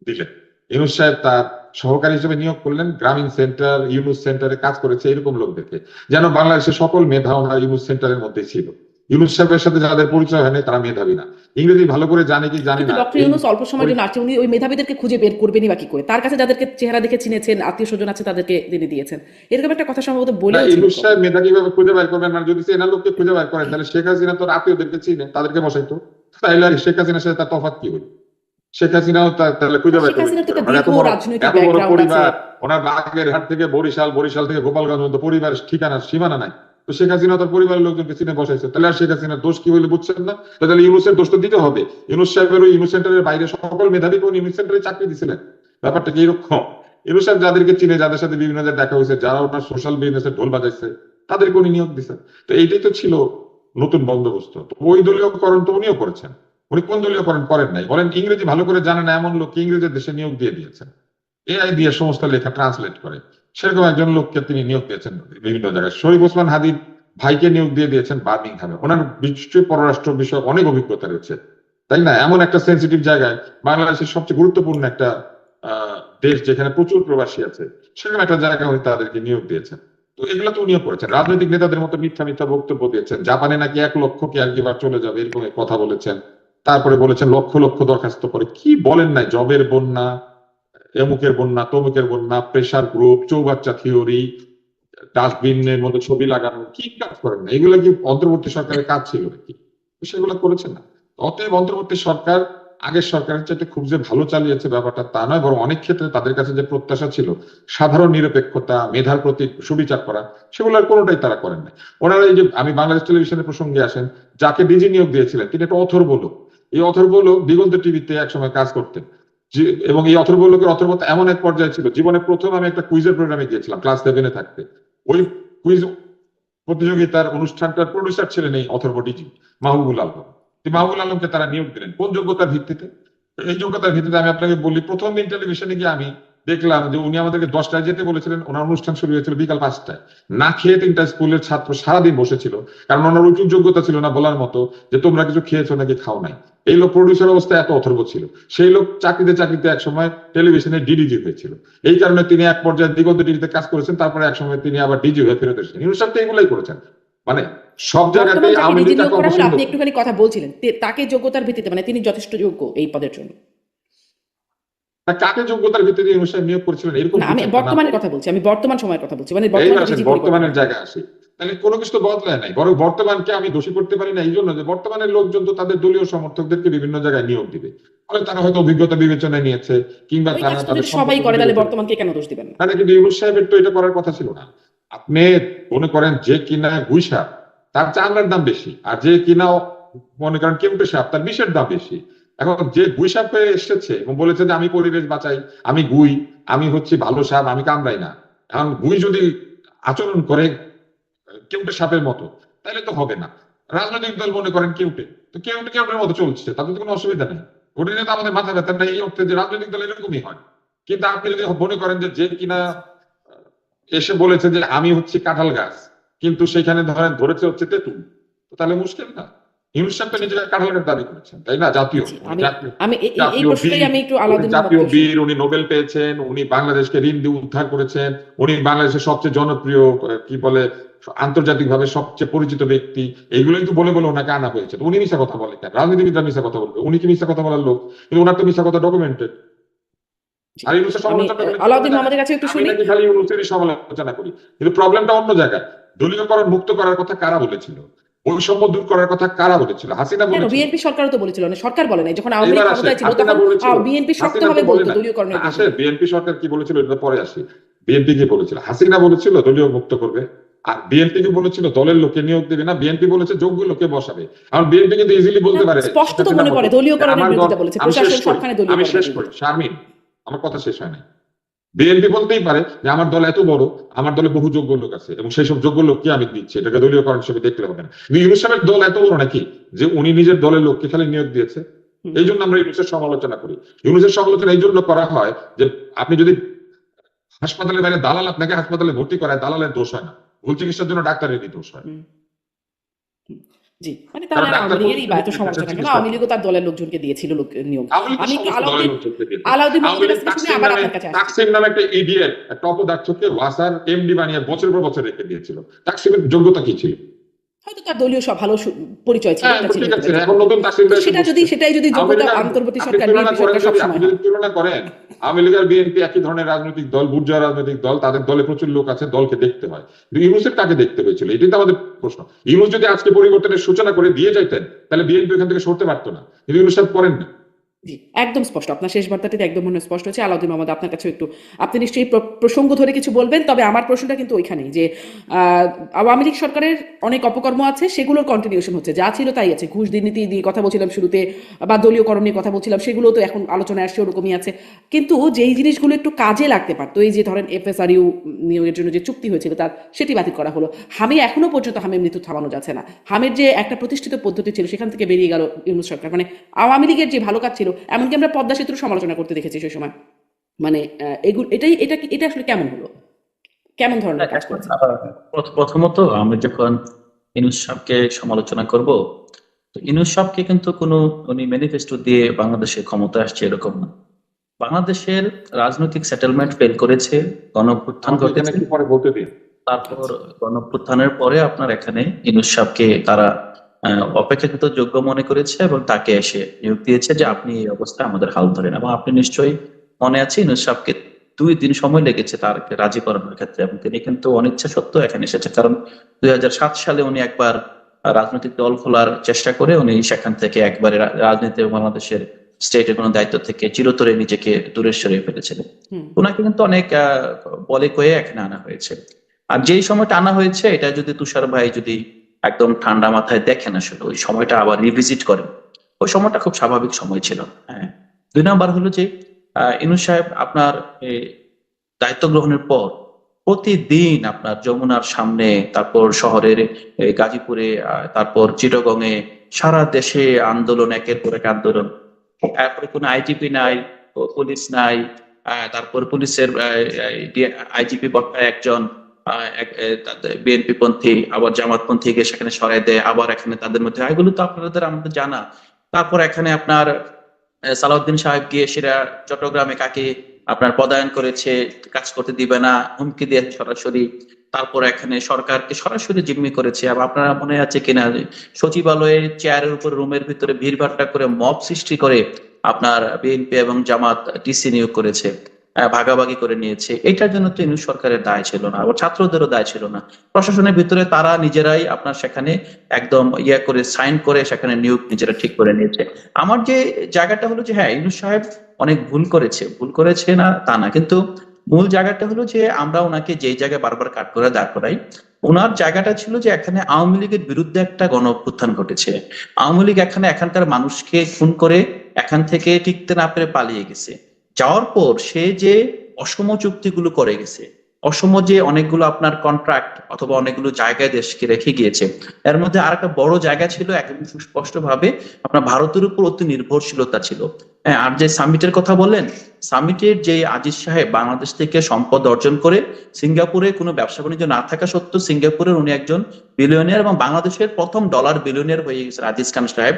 দিলেন। ইউনূস সাহেব তার সহকারী হিসেবে নিয়োগ করলেন গ্রামীণ সেন্টার, ইউনূস সেন্টারে কাজ করেছে এরকম লোকদেরকে, যেন বাংলাদেশের সকল মেধা ওনার ইউনূস সেন্টারের মধ্যে ছিল। ইউনূস সাহেবের সাথে যাদের পরিচয় হয়নি তারা মেধাবী না, ইংরেজি ভালো করে জানে কি জানে কিন্তু না। ডক্টর ইউনূস অল্প সময়ের জন্য আসছে, উনি ওই মেধাবীদেরকে খুঁজে বের করবেনই বা কি করে? তার কাছে যাদেরকে চেহারা দেখে চিনেছেন, আত্মীয় স্বজন আছে, তাদেরকে তিনি দিয়েছেন, এরকম একটা কথা সম্ভবত বলে। ইউনূস সাহেব মেধা কিভাবে খুঁজে বের করবেন? মানে যদি চেনা লোককে খুঁজে বের করেন তাহলে শেখ হাসিনা তোর আত্মীয়দেরকে চিনে, তাদেরকে বসাইতো। তাইলে আর শেখ হাসিনার সাথে তার তফাৎ কি হলো? শেখ হাসিনাও তাহলে খুঁজে বের শেখ হাসিনার তো একটা করবেন। দীর্ঘ রাজনৈতিক এত বড় ব্যাকগ্রাউন্ড আছে। পরিবার, ওনার বাগেরহাট থেকে বরিশাল, বরিশাল থেকে গোপালগঞ্জ পর্যন্ত পরিবার ঠিকানা সীমানা নাই। তো শেখ হাসিনা তার পরিবারের লোকজনকে চিনে বসাইছে, তাহলে আর শেখ হাসিনার দোষ কি হইলে বুঝছেন না? তাহলে ইউনূসের দোষ তো দিতে হবে। ইউনূস সাহেবের ওই ইউনূস সেন্টারের বাইরে সকল মেধাবীকে উনি ইউনূস সেন্টারে চাকরি দিয়েছিলেন। ব্যাপারটা কি এরকম? ইউনূস সাহেব যাদেরকে চিনে, যাদের সাথে বিভিন্ন জায়গায় দেখা হয়েছে, যারা ওনার সোশ্যাল বিজনেসে ঢোল বাজাইছে, তাদেরকে উনি নিয়োগ দিচ্ছেন। তো এইটাই তো ছিল নতুন বন্দোবস্ত। তো ওই দলীয়করণ তো উনিও করেছেন। উনি কোন দলীয়করণ করেন নাই? বলেন ইংরেজি ভালো করে জানে না এমন লোককে ইংরেজের দেশে নিয়োগ দিয়ে দিয়েছেন, এআই দিয়ে সমস্ত লেখা ট্রান্সলেট করে, সেরকম একজন লোককে তিনি নিয়োগ দিয়েছেন বিভিন্ন জায়গায়। শরীফ ওসমান হাদির ভাইকে নিয়োগ দিয়ে দিয়েছেন বার্মিংহামে। ওনার বিশ্ব পররাষ্ট্র বিষয়ক অনেক অভিজ্ঞতা রয়েছে, তাই না? এমন একটা সেন্সিটিভ জায়গায়, বাংলাদেশের সবচেয়ে গুরুত্বপূর্ণ একটা দেশ যেখানে প্রচুর প্রবাসী আছে, সেরকম একটা জায়গায় উনি তাদেরকে নিয়োগ দিয়েছেন। তো এগুলো তো উনিও করেছেন। রাজনৈতিক নেতাদের মতো মিথ্যা মিথ্যা বক্তব্য দিয়েছেন। জাপানে নাকি 1 লক্ষ কেয়ার গিভার চলে যাবে এরকম কথা বলেছেন। তারপরে বলেছেন লক্ষ লক্ষ দরখাস্ত করে, কি বলেন নাই? জবের বন্যা, এমুকের বন্যা, তমুকের বন্যা, প্রেসার গ্রুপ, চৌবাচ্চা থিওরি, ডাস্টবিনের মধ্যে ছবি লাগানো, কি কাজ করেন না? এগুলো কি অন্তর্বর্তী সরকারের কাজ ছিল নাকি? সেগুলো করেছেন না। অতএব অন্তর্বর্তী সরকার আগের সরকারের চাইতে খুব যে ভালো চালিয়েছে ব্যাপারটা তা নয়, বরং অনেক ক্ষেত্রে তাদের কাছে যে প্রত্যাশা ছিল সাধারণ নিরপেক্ষতা, মেধার প্রতি সুবিচার করা, সেগুলোর কোনোটাই তারা করেন না। ওনারা এই যে, আমি বাংলাদেশ টেলিভিশনের প্রসঙ্গে আসেন, যাকে ডিজি নিয়োগ দিয়েছিলেন তিনি একটা অথর্ব লোক। এই অথর্ব লোক দিগন্ত টিভিতে একসময় কাজ করতেন, এবং এই অথর্ব লোকের অথর্বতা এমন এক পর্যায়ে ছিল, জীবনে প্রথম আমি একটা কুইজের প্রোগ্রামে গিয়েছিলাম ক্লাস 7-এ থাকতে। ওই কুইজ প্রতিযোগিতার অনুষ্ঠানটার প্রডিউসার ছিলেন এই অথর্ব ডিজি মাহবুবুল আলম। মাহবুবুল আলমকে তারা নিয়োগ দিলেন কোন যোগ্যতার ভিত্তিতে? এই যোগ্যতার ভিত্তিতে আমি আপনাকে বলি, প্রথম দিন টেলিভিশনে গিয়ে আমি দেখলাম যে উনি আমাদেরকে 10টায় যেতে বলেছিলেন, ওনার অনুষ্ঠান শুরু হয়েছিল বিকাল 5টায়। না খেয়ে 3টা স্কুলের ছাত্র সারাদিন বসেছিল, কারণ ওনার উচিত যোগ্যতা ছিল না বলার মতো যে তোমরা কিছু খেয়েছো নাকি খাও নাই। এই লোক প্রডিউসার অবস্থায় এত অথর্ব ছিল। সেই লোক চাকরিতে এক সময় টেলিভিশনে ডিডিজি হয়েছিল। এই কারণে তিনি এক পর্যায়ে দিগন্ত টিভিতে কাজ করেছেন, তারপরে এক সময় তিনি আবার ডিজি হয়ে ফেরত এসেছেন। ইউনূস সাহেব তো এগুলাই করেছেন। মানে সব জায়গাতেই আওয়ামী লীগ তাকে অপছন্দ। আপনি একটুখানি কথা বলছিলেন তাকে যোগ্যতার ভিত্তিতে, মানে তিনি যথেষ্ট যোগ্য এই পদের জন্য। কাকে যোগ্যতার ভিত্তিতে ইউনূস সাহেব নিয়োগ করেছিলেন এরকম? আমি বর্তমানের কথা বলছি, আমি বর্তমান সময়ের কথা বলছি, মানে বর্তমানের জায়গায় আসি, তাহলে কোনো কিছু তো বদলায় নাই। বরং বর্তমানকে আমি দোষী করতে পারি না এই জন্য যে বর্তমানের লোকজন তো তাদের দলীয় সমর্থকদেরকে বিভিন্ন জায়গায় নিয়োগ দিবে, ফলে তারা হয়তো অভিজ্ঞতা বিবেচনায় নিয়েছে, কিংবা তারা তাদের সবাই করে, তাহলে বর্তমানকে কেন দোষ দিবেন না? কিন্তু ইউনূস সাহেবের তো এটা করার কথা ছিল না। আপনি মনে করেন যে কিনা গুইসা তার চামড়ার দাম বেশি, আর যে কিনা মনে করেন কেউটে সাপ তার বিষের দাম বেশি। এখন যে গুই সাপ হয়ে এসেছে এবং বলেছে যে আমি পরিবেশ বাঁচাই, আমি গুই, আমি হচ্ছে ভালো সাপ, আমি কামড়াই না, এখন গুই যদি আচরণ করে কেউটে সাপের মতো, তাহলে তো হবে না। রাজনৈতিক দল মনে করেন কেউটে, তো কেউটে কেউটের মতো চলছে, তাতে তো কোনো অসুবিধা নেই। ওটা নিয়ে তো আমাদের মাথা ব্যথা নেই, এই অর্থে যে রাজনৈতিক দল এরকমই হয়। কিন্তু আপনি যদি মনে করেন যে যে কিনা এসে বলেছে যে আমি হচ্ছে কাঁঠাল গাছ, কিন্তু সেখানে ধরেন ধরেছে হচ্ছে তেঁতুল, তো তাহলে মুশকিল না? ইউনুস সাহেব তো নিজেকে কাঁঠাল গাছ দাবি করেছেন, তাই না? জাতীয় জি, আমি জাতীয় আমি এই জাতীয় প্রশ্নটাই বীর, আমি একটু উনি আলাউদ্দিন জাতীয় মোহাম্মদকে বীর, উনি নোবেল পেয়েছেন, উনি বাংলাদেশকে ঋণ দিয়ে উদ্ধার করেছেন, উনি বাংলাদেশের সবচেয়ে জনপ্রিয় কি বলে আন্তর্জাতিকভাবে সবচেয়ে পরিচিত ব্যক্তি, এইগুলোই তো বলে বলে ওনাকে আনা হয়েছে। তো উনি মিশা কথা বলে কেন? রাজনীতিবিদরা মিশা কথা বলবে, উনি কি মিশা কথা বলার লোক? কিন্তু ওনার তো মিশা কথা ডকুমেন্টেড। জি, আর ইউনুসের আমি সমালোচনা করলে কি হবে আলাউদ্দিন জানেন? মোহাম্মদের কাছে একটু আমি শুনি। নাকি খালি ইউনুসেরই সমালোচনা করি, কিন্তু প্রবলেমটা অন্য জায়গায়। দলীয়করণ মুক্ত করার কথা কারা বলেছিল? বৈষম্য দূর করার কথা কারা বলেছিল? হাসিনা কেন বলেছিল। বিএনপি সরকারও তো বলেছিল, না সরকার বলে নাই, যখন আওয়ামী লীগ এইবার আসে, ক্ষমতায় ছিল হাসিনা তখন বলেছিল, বিএনপি হাসিনা তো শক্তভাবে বলে বলতো নাই। দলীয়করণের আসে বিষয়ে। বিএনপি সরকার কি বলেছিল, এটা পরে আসি। বিএনপি কি বলেছিল? হাসিনা বলেছিল দলীয় মুক্ত করবে, আর বিএনপি কি বলেছিল দলের লোকে নিয়োগ দেবে না, বিএনপি বলেছে যোগ্য লোকে বসাবে। কারণ বিএনপি কিন্তু ইজিলি বলতে পারে স্পষ্ট তো হাসিনার মনে মতো করে যে দলীয়করণের আমার দল, বিরোধিতা বলেছে, আমি শেষ প্রশাসন করি, সবখানে আমি দলীয়করণের শেষ করি বিরোধিতা। শারমিন, আমার কথা শেষ হয় নাই। বিএনপি বলতেই পারে যে আমার দল এত বড়, আমার দলে বহু যোগ্য লোক আছে এবং সেই সব যোগ্য লোককে আমি দিচ্ছি, এটাকে দলীয়করণ হিসেবে দেখলে হবে না। কিন্তু ইউনুস সাহেবের দল এত বড় নাকি যে উনি নিজের দলের লোককে খালি নিয়োগ দিয়েছে? হুম। এই জন্য আমরা ইউনুসের সমালোচনা করি। ইউনুসের সমালোচনা এই জন্য করা হয় যে আপনি যদি হাসপাতালের বাইরে দালাল আপনাকে হাসপাতালে ভর্তি করায়, দালালের দোষ হয় না, ভুল চিকিৎসার জন্য ডাক্তারেরই দোষ হয়। হুম, হুম। জি, মানে কারণ তাহলে আর ডাক্তার আওয়ামী লীগেরই বা এত প্রতিদিন সমালোচনা কেন? চিকিৎসা আওয়ামী করে। লীগও তার দলের লোকজনকে দিয়েছিল নিয়োগ। আওয়ামী লীগ তো আমি একটু সমস্ত দলের লোকজনকে দিয়েছে। আলাউদ্দিন আওয়ামী মোহাম্মদের লীগ কাছ থেকে শুনে তাকসিম আবার নামে, আপনার কাছে আসছি। তাকসিম নামে একটা ইডিয়েট, একটা অপদার্থকে ওয়াসার এমডি বানিয়ে বছরের পর বছর রেখে দিয়েছিল। তাকসিমের যোগ্যতা কি ছিল? হয়তো তার দলীয় সব ভালো পরিচয় ছিল, হ্যাঁ, এটা তো ছিল ঠিক হতে আছে, পারে এখন যোগ্যতা। নতুন তাকসিমরা তো এসে বসছে। সেটাই যদি আওয়ামী যোগ্যতা লীগ আর অন্তর্বর্তী আপনি সরকার তুলনা বিএনপি করেন, সরকার যদি আপনি সবসময় যদি হয়। তুলনা করেন, আওয়ামী লীগ আর বিএনপি একই ধরনের রাজনৈতিক দল, বুর্জোয়া রাজনৈতিক দল, তাদের দলে প্রচুর লোক আছে, দলকে দেখতে হয়। কিন্তু ইউনূসের কাকে দেখতে হয়েছিল, এটাই তো আমাদের প্রশ্ন। ইউনূস যদি আজকে পরিবর্তনের সূচনা করে দিয়ে যাইতেন, তাহলে বিএনপি এখান থেকে সরতে পারতো না, কিন্তু ইউনূস সাহেব করেন না। জি, একদম স্পষ্ট। আপনার শেষ বার্তাটিতে একদম মনে হয় স্পষ্ট হচ্ছে। আলাউদ্দিন মোহাম্মদ, আপনার কাছে একটু, আপনি নিশ্চয়ই প্রসঙ্গ ধরে কিছু বলবেন, তবে আমার প্রশ্নটা কিন্তু ওইখানেই যে আওয়ামী লীগ সরকারের অনেক অপকর্ম আছে, সেগুলোর কন্টিনিউশন হচ্ছে, যা ছিল তাই আছে। ঘুষ দুর্নীতি দিয়ে কথা বলছিলাম শুরুতে, বা দলীয়করণ নিয়ে কথা বলছিলাম, সেগুলো তো এখন আলোচনায় আসছে, ওরকমই আছে। কিন্তু যেই জিনিসগুলো একটু কাজে লাগতে পারতো, এই যে ধরেন FSRU নিয়োগের জন্য যে চুক্তি হয়েছিল তার, সেটি বাতিল করা হলো। এখনো পর্যন্ত হামের মৃত্যু থামানো যাচ্ছে না। হামের যে একটা প্রতিষ্ঠিত পদ্ধতি ছিল, সেখান থেকে বেরিয়ে গেল ইউনূস সরকার। মানে আওয়ামী লীগের যে ভালো কাজ ছিল, এমনকি আমরা পদ্মা সেতুর সমালোচনা করতে দেখেছি সেই সময়। মানে এগুলো, এটা আসলে কেমন হলো? কেমন ধরনের কাজ এখন করেছে? প্রথমত আমরা যখন ইউনূস সাহেবকে সমালোচনা করব, তো ইউনূস সাহেবকে কিন্তু কোনো উনি ম্যানিফেস্টো দিয়ে বাংলাদেশে ক্ষমতা আসছে এরকম না। বাংলাদেশের রাজনৈতিক সেটেলমেন্ট ফেল করেছে, গণঅভ্যুত্থান আমাকে এখানে ঘটেছে, একটু পরে বলতে দিন। তারপর গণঅভ্যুত্থানের পরে আপনার এখানে ইউনূস সাহেবকে তারা অপেক্ষাকৃত যোগ্য মনে করেছে এবং তাকে এসে নিয়োগ দিয়েছে যে আপনি এই অবস্থায় আমাদের হাল ধরেন। এবং আপনি নিশ্চয়ই মনে আছে ইউনূস সাহেবকে 2 দিন সময় লেগেছে তার রাজি করানোর ক্ষেত্রে, এবং তিনি কিন্তু অনিচ্ছা সত্ত্বেও এখানে এসেছে। কারণ 2007 সালে উনি একবার রাজনৈতিক দল খোলার চেষ্টা করে উনি সেখান থেকে একবারে রাজনীতি এবং বাংলাদেশের স্টেটের কোনো দায়িত্ব থেকে চিরতরে নিজেকে দূরে সরিয়ে ফেলেছিলেন। হুম। ওনাকে কিন্তু অনেক বলে কয়ে এখানে আনা হয়েছে। আর যেই সময়টা আনা হয়েছে, এটা যদি তুষার ভাই যদি একদম ঠান্ডা মাথায় দেখেন, আসলে ওই সময়টা আবার রিভিজিট করেন, ওই সময়টা খুব স্বাভাবিক সময় ছিল। হ্যাঁ, 2 নাম্বার হলো যে ইউনূস সাহেব আপনার দায়িত্ব গ্রহণের পর প্রতিদিন আপনার যমুনার সামনে, তারপর শহরের গাজীপুরে, তারপর চিটাগংয়ে, সারা দেশে আন্দোলন, একের পর এক আন্দোলন। তারপরে কোনো আইজিপি নাই, পুলিশ নাই, তারপর পুলিশের আইজিপি বট্টা একজন বিএনপি পন্থী, আবার জামাত পন্থীকে সেখানে সরাই দেয়, আবার এখানে তাদের মধ্যে, এগুলো তো আপনাদের আমাদের জানা। তারপর এখানে আপনার সালাউদ্দিন সাহেব গিয়ে সেটা চট্টগ্রামে কাকে আপনার পদায়ন করেছে, কাজ করতে দিবে না, হুমকি দিয়ে সরাসরি। তারপর এখানে সরকারকে সরাসরি জিম্মি করেছে। আবার আপনারা মনে আছে কিনা, সচিবালয়ে চেয়ারের উপর রুমের ভিতরে ভিড়ভাট্টা করে মব সৃষ্টি করে আপনার বিএনপি এবং জামাত ডিসি নিয়োগ করেছে, ভাগাভাগি করে নিয়েছে। এটার জন্য তো ইউনূস সরকারের দায় ছিল না, আবার ছাত্রদেরও দায় ছিল না। প্রশাসনের ভিতরে তারা নিজেরাই আপনার সেখানে একদম করে সাইন করে সেখানে নিয়োগ নিজেরা ঠিক করে নিয়েছে। আমার যে জায়গাটা হলো যে হ্যাঁ, ইউনূস সাহেব অনেক ভুল করেছে না তা না, কিন্তু মূল জায়গাটা হলো যে আমরা ওনাকে যেই জায়গায় বারবার কাট করে দাঁড় করাই, ওনার জায়গাটা ছিল যে এখানে আওয়ামী লীগের বিরুদ্ধে একটা গণ অভ্যুত্থান ঘটেছে। আওয়ামী লীগ এখানকার মানুষকে খুন করে এখান থেকে টিকতে না পেরে পালিয়ে গেছে। যাওয়ার পর সে যে অসম চুক্তিগুলো করে গেছে, অসম যে অনেকগুলো আপনার কন্ট্রাক্ট অথবা অনেকগুলো জায়গায় দেশকে রেখে গিয়েছে, এর মধ্যে আর একটা বড় জায়গা ছিল একদম সুস্পষ্ট ভাবে আপনার ভারতের উপর অতি নির্ভরশীলতা ছিল। হ্যাঁ, আর যে সামিটের কথা বললেন, সামিটের যে আজিজ সাহেব বাংলাদেশ থেকে সম্পদ অর্জন করে সিঙ্গাপুরে কোনো ব্যবসা বাণিজ্য না থাকা সত্ত্বেও সিঙ্গাপুরের উনি একজন বিলিয়নিয়ার এবং বাংলাদেশের প্রথম ডলার বিলিয়নিয়ার হয়ে গেছেন আজিজ খান সাহেব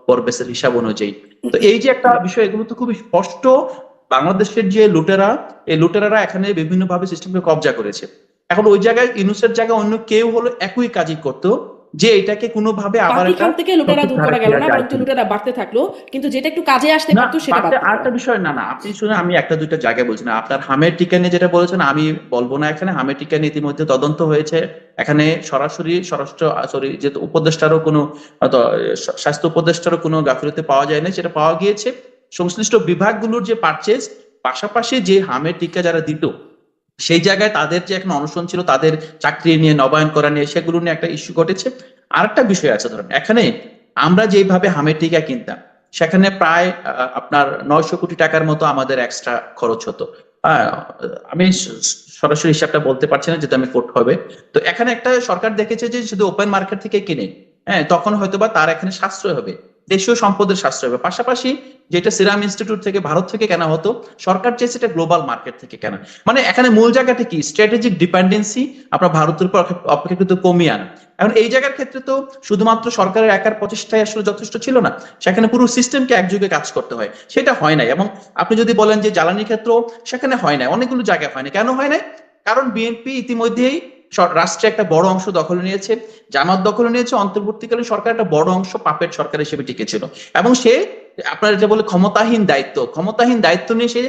ফরবেসের হিসাব অনুযায়ী। তো এই যে একটা বিষয়, এগুলো তো খুবই স্পষ্ট। বাংলাদেশের যে লুটেরা, এই লুটেরারা এখানে বিভিন্ন ভাবে সিস্টেমকে কবজা করেছে। এখন ওই জায়গায় ইউনূসের জায়গায় অন্য কেউ হলো একই কাজই করতো, যে এটাকে কোনোভাবে আবার বাকি একটা খান থেকে লুটেরা দূর করা গেল না, বরঞ্চ যায়। লুটেরা বাড়তে থাকলো, কিন্তু যেটা একটু কাজে আসতে না, পারতো সেটা বাদ পড়লো। আরেকটা বিষয়, না না আপনি শুনে, আমি একটা দুইটা জায়গায় বলছি না, আপনার হামের টিকা নিয়ে যেটা বলেছেন আমি বলবো না এখানে। হামের টিকা নিয়ে ইতিমধ্যে তদন্ত হয়েছে, এখানে সরাসরি যেহেতু উপদেষ্টারও কোনো স্বাস্থ্য উপদেষ্টারও কোনো গাফিলতি পাওয়া যায় না, সেটা পাওয়া গিয়েছে সংশ্লিষ্ট বিভাগগুলোর যে পারচেজ, পাশাপাশি যে হামের টিকা যারা দিত সেই জায়গায় তাদের যে এখন অনশন ছিল, তাদের চাকরি নিয়ে নবায়ন করা নিয়ে, সেগুলো নিয়ে একটা ইস্যু ঘটেছে। আরেকটা বিষয় আছে, ধরেন এখানে আমরা যেভাবে হামের টিকা কিনতাম সেখানে প্রায় আপনার 900 কোটি টাকার মতো আমাদের এক্সট্রা খরচ হতো। আমি সরাসরি হিসাবটা বলতে পারছি না, যেটা আমি কোট হবে। তো এখানে একটা সরকার দেখেছে যে শুধু ওপেন মার্কেট থেকে কিনে, হ্যাঁ, তখন হয়তোবা তার এখানে সাশ্রয় হবে, দেশীয় সম্পদের সাশ্রয় হবে। পাশাপাশি যেটা সিরাম ইনস্টিটিউট থেকে ভারত থেকে কেনা হতো, সরকার চেয়েছে এটা গ্লোবাল মার্কেট থেকে কেনা। মানে এখানে মূল জায়গাটা কি, স্ট্র্যাটেজিক ডিপেন্ডেন্সি আপনার ভারতের উপর অপেক্ষাকৃত কমিয়ে আনা। এখন এই জায়গার ক্ষেত্রে তো শুধুমাত্র সরকারের একার প্রচেষ্টাই আসলে যথেষ্ট ছিল না, সেখানে পুরো সিস্টেমকে একযোগে কাজ করতে হয়, সেটা হয় নাই। এবং আপনি যদি বলেন যে জ্বালানি ক্ষেত্র, সেখানে হয় নাই, অনেকগুলো জায়গায় হয় না। কেন হয় নাই? কারণ বিএনপি ইতিমধ্যেই রাষ্ট্রে একটা বড় অংশ দখলে নিয়েছে, জামাত দখলে নিয়েছে, অন্তর্বর্তীকালীন সরকার একটা বড় অংশ পাপেট সরকার হিসেবে টিকেছিল। এবং সে আপনার যেটা বলে ক্ষমতাহীন দায়িত্ব নিয়ে সে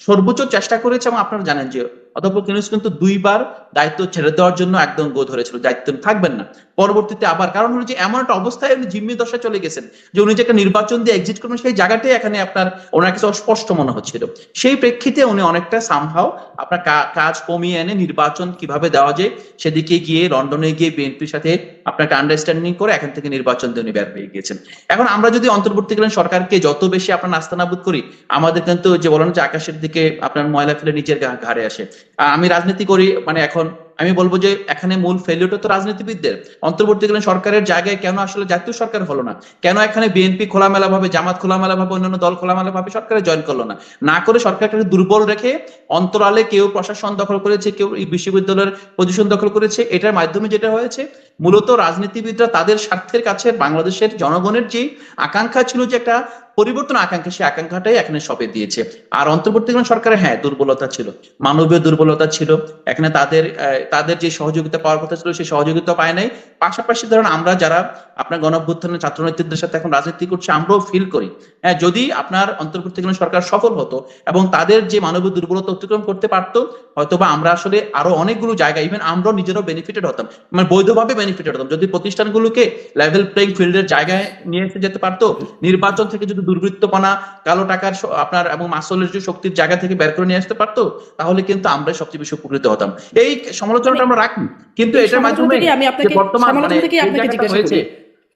সর্বোচ্চ চেষ্টা করেছে। এবং আপনারা জানেন যে অধ্যাপক ইউনূস কিন্তু 2 বার দায়িত্ব ছেড়ে দেওয়ার জন্য একদম গো ধরেছিল, দায়িত্ব থাকবেন না, পরবর্তীতে আবার, কারণ হলো যে এমন একটা অবস্থায় উনি জিম্মি দশায় চলে গেছেন যে উনি যে একটা নির্বাচন দিয়ে এক্সিট করবেন, সেই জায়গাটাই এখানে আপনার ওনার কাছে অস্পষ্ট মনে হচ্ছিল। সেই প্রেক্ষিতে উনি অনেকটা সামহাও আপনার কাজ কমিয়ে এনে নির্বাচন কিভাবে দেওয়া যায় সেদিকে গিয়ে, লন্ডনে গিয়ে বিএনপির সাথে আপনাকে আন্ডারস্ট্যান্ডিং করে এখান থেকে নির্বাচন দিয়ে উনি বের হয়ে গিয়েছেন। এখন আমরা যদি অন্তর্বর্তীকালীন সরকারকে যত বেশি আপনার নাস্তানাবুদ করি, আমাদের কিন্তু যে বলেন যে আকাশের দিকে আপনার ময়লা ফেলে নিজের ঘাড়ে আসে। আমি রাজনীতি করি, মানে এখন আমি বলবো যে এখানে মূল ফেলিওরটা তো রাজনীতিবিদদের। অন্তর্বর্তীকালীন সরকারের জায়গায় কেন আসলে জাতীয় সরকার হলো না, কেন এখানে বিএনপি খোলামেলা ভাবে, জামাত খোলামেলা ভাবে, অন্যান্য দল খোলামেলা ভাবে সরকারে জয়েন করলো না, না করে সরকারকে দুর্বল রেখে অন্তরালে কেউ প্রশাসন দখল করেছে, কেউ বিশ্ববিদ্যালয়ের পজিশন দখল করেছে। এটার মাধ্যমে যেটা হয়েছে, মূলত রাজনীতিবিদরা তাদের স্বার্থের কাছে বাংলাদেশের জনগণের যে আকাঙ্ক্ষা ছিল, যে একটা পরিবর্তন আকাঙ্ক্ষা, সেই আকাঙ্ক্ষাটাই এখানে সঁপে দিয়েছে। আর অন্তর্বর্তীকালীন সরকারের হ্যাঁ দুর্বলতা ছিল, মানবীয় দুর্বলতা ছিল, এখানে তাদের যে সহযোগিতা পাওয়ার কথা ছিল সেই সহযোগিতা পায় নাই। পাশাপাশি ধরেন আমরা যারা আপনার গণঅভ্যুত্থানের ছাত্র নেতৃত্বের সাথে এখন রাজনীতি করছি, আমরাও ফিল করি হ্যাঁ, যদি আপনার অন্তর্বর্তীকালীন সরকার সফল হতো এবং তাদের যে মানবীয় দুর্বলতা অতিক্রম করতে পারতো, হয়তোবা আমরা আসলে আরো অনেকগুলো জায়গায় ইভেন আমরাও নিজেরাও বেনিফিটেড হতাম, মানে বৈধভাবে বেনিফিটেড হতাম, যদি প্রতিষ্ঠানগুলোকে লেভেল প্লেইং ফিল্ডের জায়গায় নিয়ে এসে যেতে পারতো। নির্বাচন থেকে যদি দুর্বৃত্তপনা, কালো টাকার আপনার এবং মাসলের যে শক্তির জায়গা থেকে বের করে নিয়ে আসতে পারতো, তাহলে কিন্তু আমরা সবচেয়ে বেশি উপকৃত হতাম। এই সমালোচনাটা আমরা রাখি, কিন্তু এটার মাধ্যমে বর্তমান মানে হয়েছে,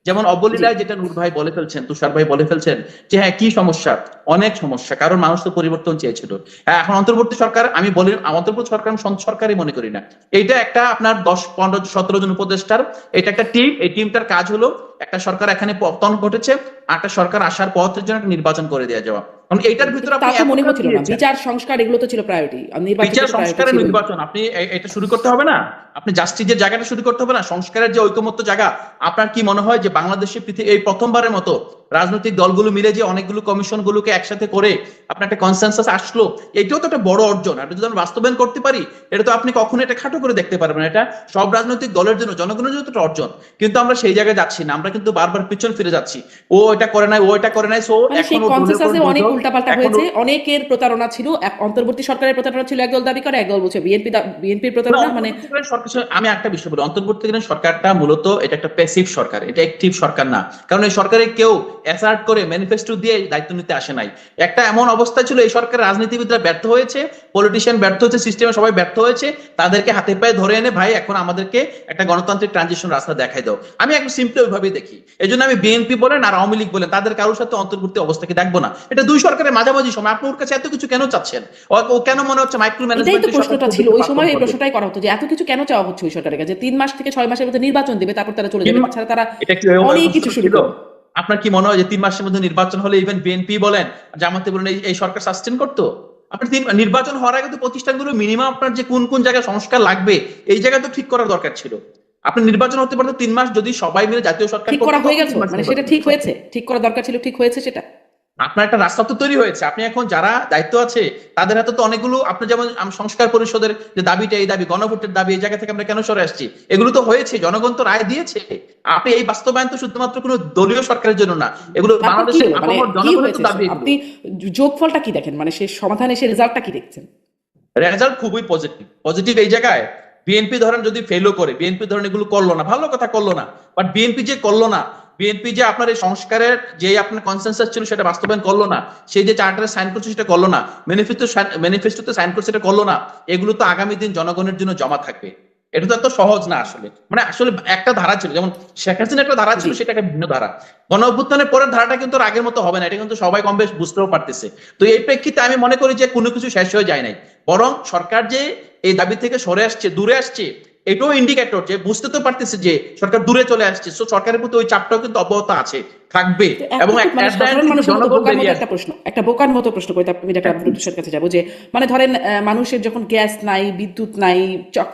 যেমন অবলীলায় যেটা নূর ভাই বলে ফেলছেন, তুষার ভাই বলে ফেলছেন যে হ্যাঁ কি সমস্যা, অনেক সমস্যা, কারণ মানুষ তো পরিবর্তন চেয়েছিল। হ্যাঁ, এখন অন্তর্বর্তী সরকার, আমি বলি অন্তর্বর্তী সরকার আমি সরকারই মনে করি না, এটা একটা আপনার 10, 15, 17 জন উপদেষ্টার এটা একটা টিম। এই টিমটার কাজ হলো একটা সরকার এখানে পতন ঘটেছে, একটা সরকার আসার পথের জন্য একটা নির্বাচন করে দেওয়া যাওয়া। কারণ এইটার ভিতরে আপনি মনে হচ্ছিল না বিচার সংস্কার এগুলো তো ছিল প্রায়োরিটি, বিচার সংস্কারের নির্বাচন আপনি এটা শুরু করতে হবে না, আপনি জাস্টিসের জায়গাটা শুরু করতে হবে না, সংস্কারের যে ঐকমত্য জায়গা। আপনার কি মনে হয় যে বাংলাদেশে এই প্রথমবারের মতো রাজনৈতিক দলগুলো মিলে যে অনেকগুলো কমিশন গুলোকে একসাথে করে আপনার একটা কনসেনসাস আসলো, এটাও তো একটা বড় অর্জন। আপনি যদি আমরা বাস্তবায়ন করতে পারি, এটা তো আপনি কখনো এটা খাটো করে দেখতে পারবেন, এটা সব রাজনৈতিক দলের জন্য, জনগণের জন্য একটা অর্জন। কিন্তু আমরা সেই জায়গায় যাচ্ছি না, আমরা কিন্তু বারবার পিছন ফিরে যাচ্ছি, ও এটা করে নাই, ও এটা করে নাই। সো এখন কনসেনসাসে অনেক উল্টাপাল্টা হয়েছে, অনেকের প্রতারণা ছিল, অন্তর্বর্তী সরকারের প্রতারণা ছিল, একদল দাবি করে, একদল বলছে বিএনপির প্রতারণা, মানে সরকার আমি একটা বিষয় বলি, অন্তর্বর্তীকালীন সরকারটা মূলত এটা একটা প্যাসিভ সরকার, এটা অ্যাক্টিভ সরকার না। কারণ এই সরকারে কেউ অ্যাসার্ট করে ম্যানিফেস্টো দিয়ে দায়িত্ব নিতে আসে নাই। একটা এমন অবস্থা ছিল, এই সরকারের রাজনীতিবিদরা ব্যর্থ হয়েছে, পলিটিশিয়ান ব্যর্থ হয়েছে, সিস্টেমে সবাই ব্যর্থ হয়েছে, তাদেরকে হাতে পায়ে ধরে এনে ভাই এখন আমাদেরকে একটা গণতান্ত্রিক ট্রানজিশন রাস্তা দেখাই দাও। আমি একদম সিম্পলি ওইভাবেই দেখি। এই জন্য আমি বিএনপি বলেন আর আওয়ামী লীগ বলেন, তাদের কারোর সাথে অন্তর্বর্তী অবস্থাকে দেখবো না। এটা দুই সরকারের মাঝামাঝি সময়, আপনি ওর কাছে এত কিছু কেন চাচ্ছেন? ও কেন মনে হচ্ছে মাইক্রো এটাই তো ম্যানেজমেন্টের প্রশ্নটা ছিল ওই সময়, এই প্রশ্নটাই করা হতো যে এত কিছু কেন চাওয়া হচ্ছে ওই সরকারের কাছে, 3 মাস থেকে 6 মাসের মধ্যে নির্বাচন দেবে, তারপর তারা চলে যাবে, তাছাড়া তারা এটা কি ওই অনেক কিছু প্রশ্ন শুরু ছিল? করবে। আপনার কি মনে হয় যে 3 মাসের মধ্যে নির্বাচন হলে ইভেন বিএনপি বলেন, জামাতে বলেন, এই সরকার সাস্টেন করতো? আপনার নির্বাচন হওয়ার আগে তো প্রতিষ্ঠানগুলো মিনিমাম আপনার যে কোন কোন জায়গায় সংস্কার লাগবে এই জায়গা তো ঠিক করার দরকার ছিল। আপনি নির্বাচন হতে পারতো 3 মাস, যদি সবাই মিলে জাতীয় সরকার ঠিক করতো, করা হয়ে তখন গেছে, 3 মাস মানে সেটা নির্বাচন ঠিক হতো। হয়েছে, ঠিক করা দরকার ছিল, ঠিক হয়েছে সেটা। আপনার একটা রাস্তা তো তৈরি হয়েছে, আপনি এখন যারা দায়িত্ব আছে তাদের হাতে তো অনেকগুলো, আপনার যেমন সংস্কার পরিষদের যে দাবিটা, এই দাবি গণভোটের দাবি, এই জায়গা থেকে আমরা কেন সরে আসছি, এগুলো তো হয়েছে, জনগণ তো রায় দিয়েছে। আপনি এই বাস্তবায়ন তো শুধুমাত্র কোনো দলীয় সরকারের জন্য না, এগুলো তারপর কি বাংলাদেশের হলো, মানে আপামর কি জনগণের তো হয়েছে, দাবি। এগুলো আপনি যোগফলটা কি দেখেন, মানে সে সমাধানে সে রেজাল্টটা কি দেখছেন? রেজাল্ট খুবই পজিটিভ। পজিটিভ এই জায়গায়, বিএনপি ধরেন যদি ফেলও করে, বিএনপি ধরেন এগুলো করলো না, ভালো কথা করলো না, বাট বিএনপি যে করলো না, বিএনপি যে আপনার এই সংস্কারের যে আপনার কনসেনসাস ছিল সেটা বাস্তবায়ন করলো না, সেই যে চার্টারে সাইন করছে সেটা করলো না, ম্যানিফেস্টোতে সাইন করছে সেটা করলো না, এগুলো তো আগামী দিন জনগণের জন্য জমা থাকবে। এটা তো এত সহজ না আসলে। মানে আসলে একটা ধারা ছিল, যেমন শেখ হাসিনা একটা ধারা ছিল, জি। সেটা একটা ভিন্ন ধারা। গণ অভ্যুত্থানের পরের ধারাটা কিন্তু আর আগের মতো হবে না, এটা কিন্তু সবাই কম বেশ বুঝতেও পারতেছে। তো এই প্রেক্ষিতে আমি মনে করি যে কোনো কিছু শেষ হয়ে যায় নাই, বরং সরকার যে এই দাবি থেকে সরে আসছে, দূরে আসছে, এটাও ইন্ডিকেটর যে বুঝতে তো পারতেছে যে সরকার দূরে চলে আসছে। সো সরকারের প্রতি ওই চাপটাও কিন্তু অব্যাহত আছে, থাকবে। তো এবং এতটুকু মানে at the end সাধারণ কিন্তু মানুষের মতো জনগণ বোকার মতো বেরিয়ে একটা আসবে। প্রশ্ন, একটা বোকার মতো প্রশ্ন করে তারপর আমি ডাক্তার আব্দুল লতিফের কাছে যাবো যে মানে ধরেন মানুষের যখন গ্যাস নাই, বিদ্যুৎ নাই,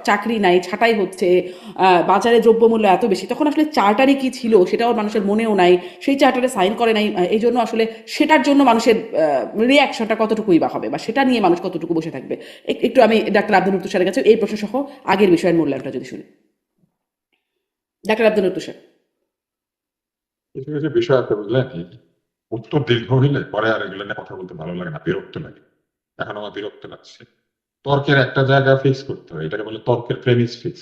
চাকরি নাই, ছাঁটাই হচ্ছে, বাজারে দ্রব্যমূল্য এত বেশি, তখন আসলে চার্টারই কি ছিল সেটাও মানুষের মনেও নাই, সেই চার্টারে সাইন করে নাই, এই জন্য আসলে সেটার জন্য মানুষের রিয়াকশনটা কতটুকুই বা হবে, বা সেটা নিয়ে মানুষ কতটুকু বসে থাকবে। একটু আমি ডাক্তার আব্দুল তুষারের কাছে এই প্রশ্ন সহ আগের বিষয়ের মূল্যায়নটা যদি শুনি। ডাক্তার আব্দুল তুষার। কিছু কিছু বিষয় আছে বুঝলেন, এই উত্তর দীর্ঘ হইলে পরে আর এগুলো নিয়ে কথা বলতে ভালো লাগে না, বিরক্ত লাগে। এখন আমার বিরক্ত লাগছে। তর্কের একটা জায়গা ফিক্স করতে হয়, এটাকে বলে তর্কের প্রেমিস ফিক্স।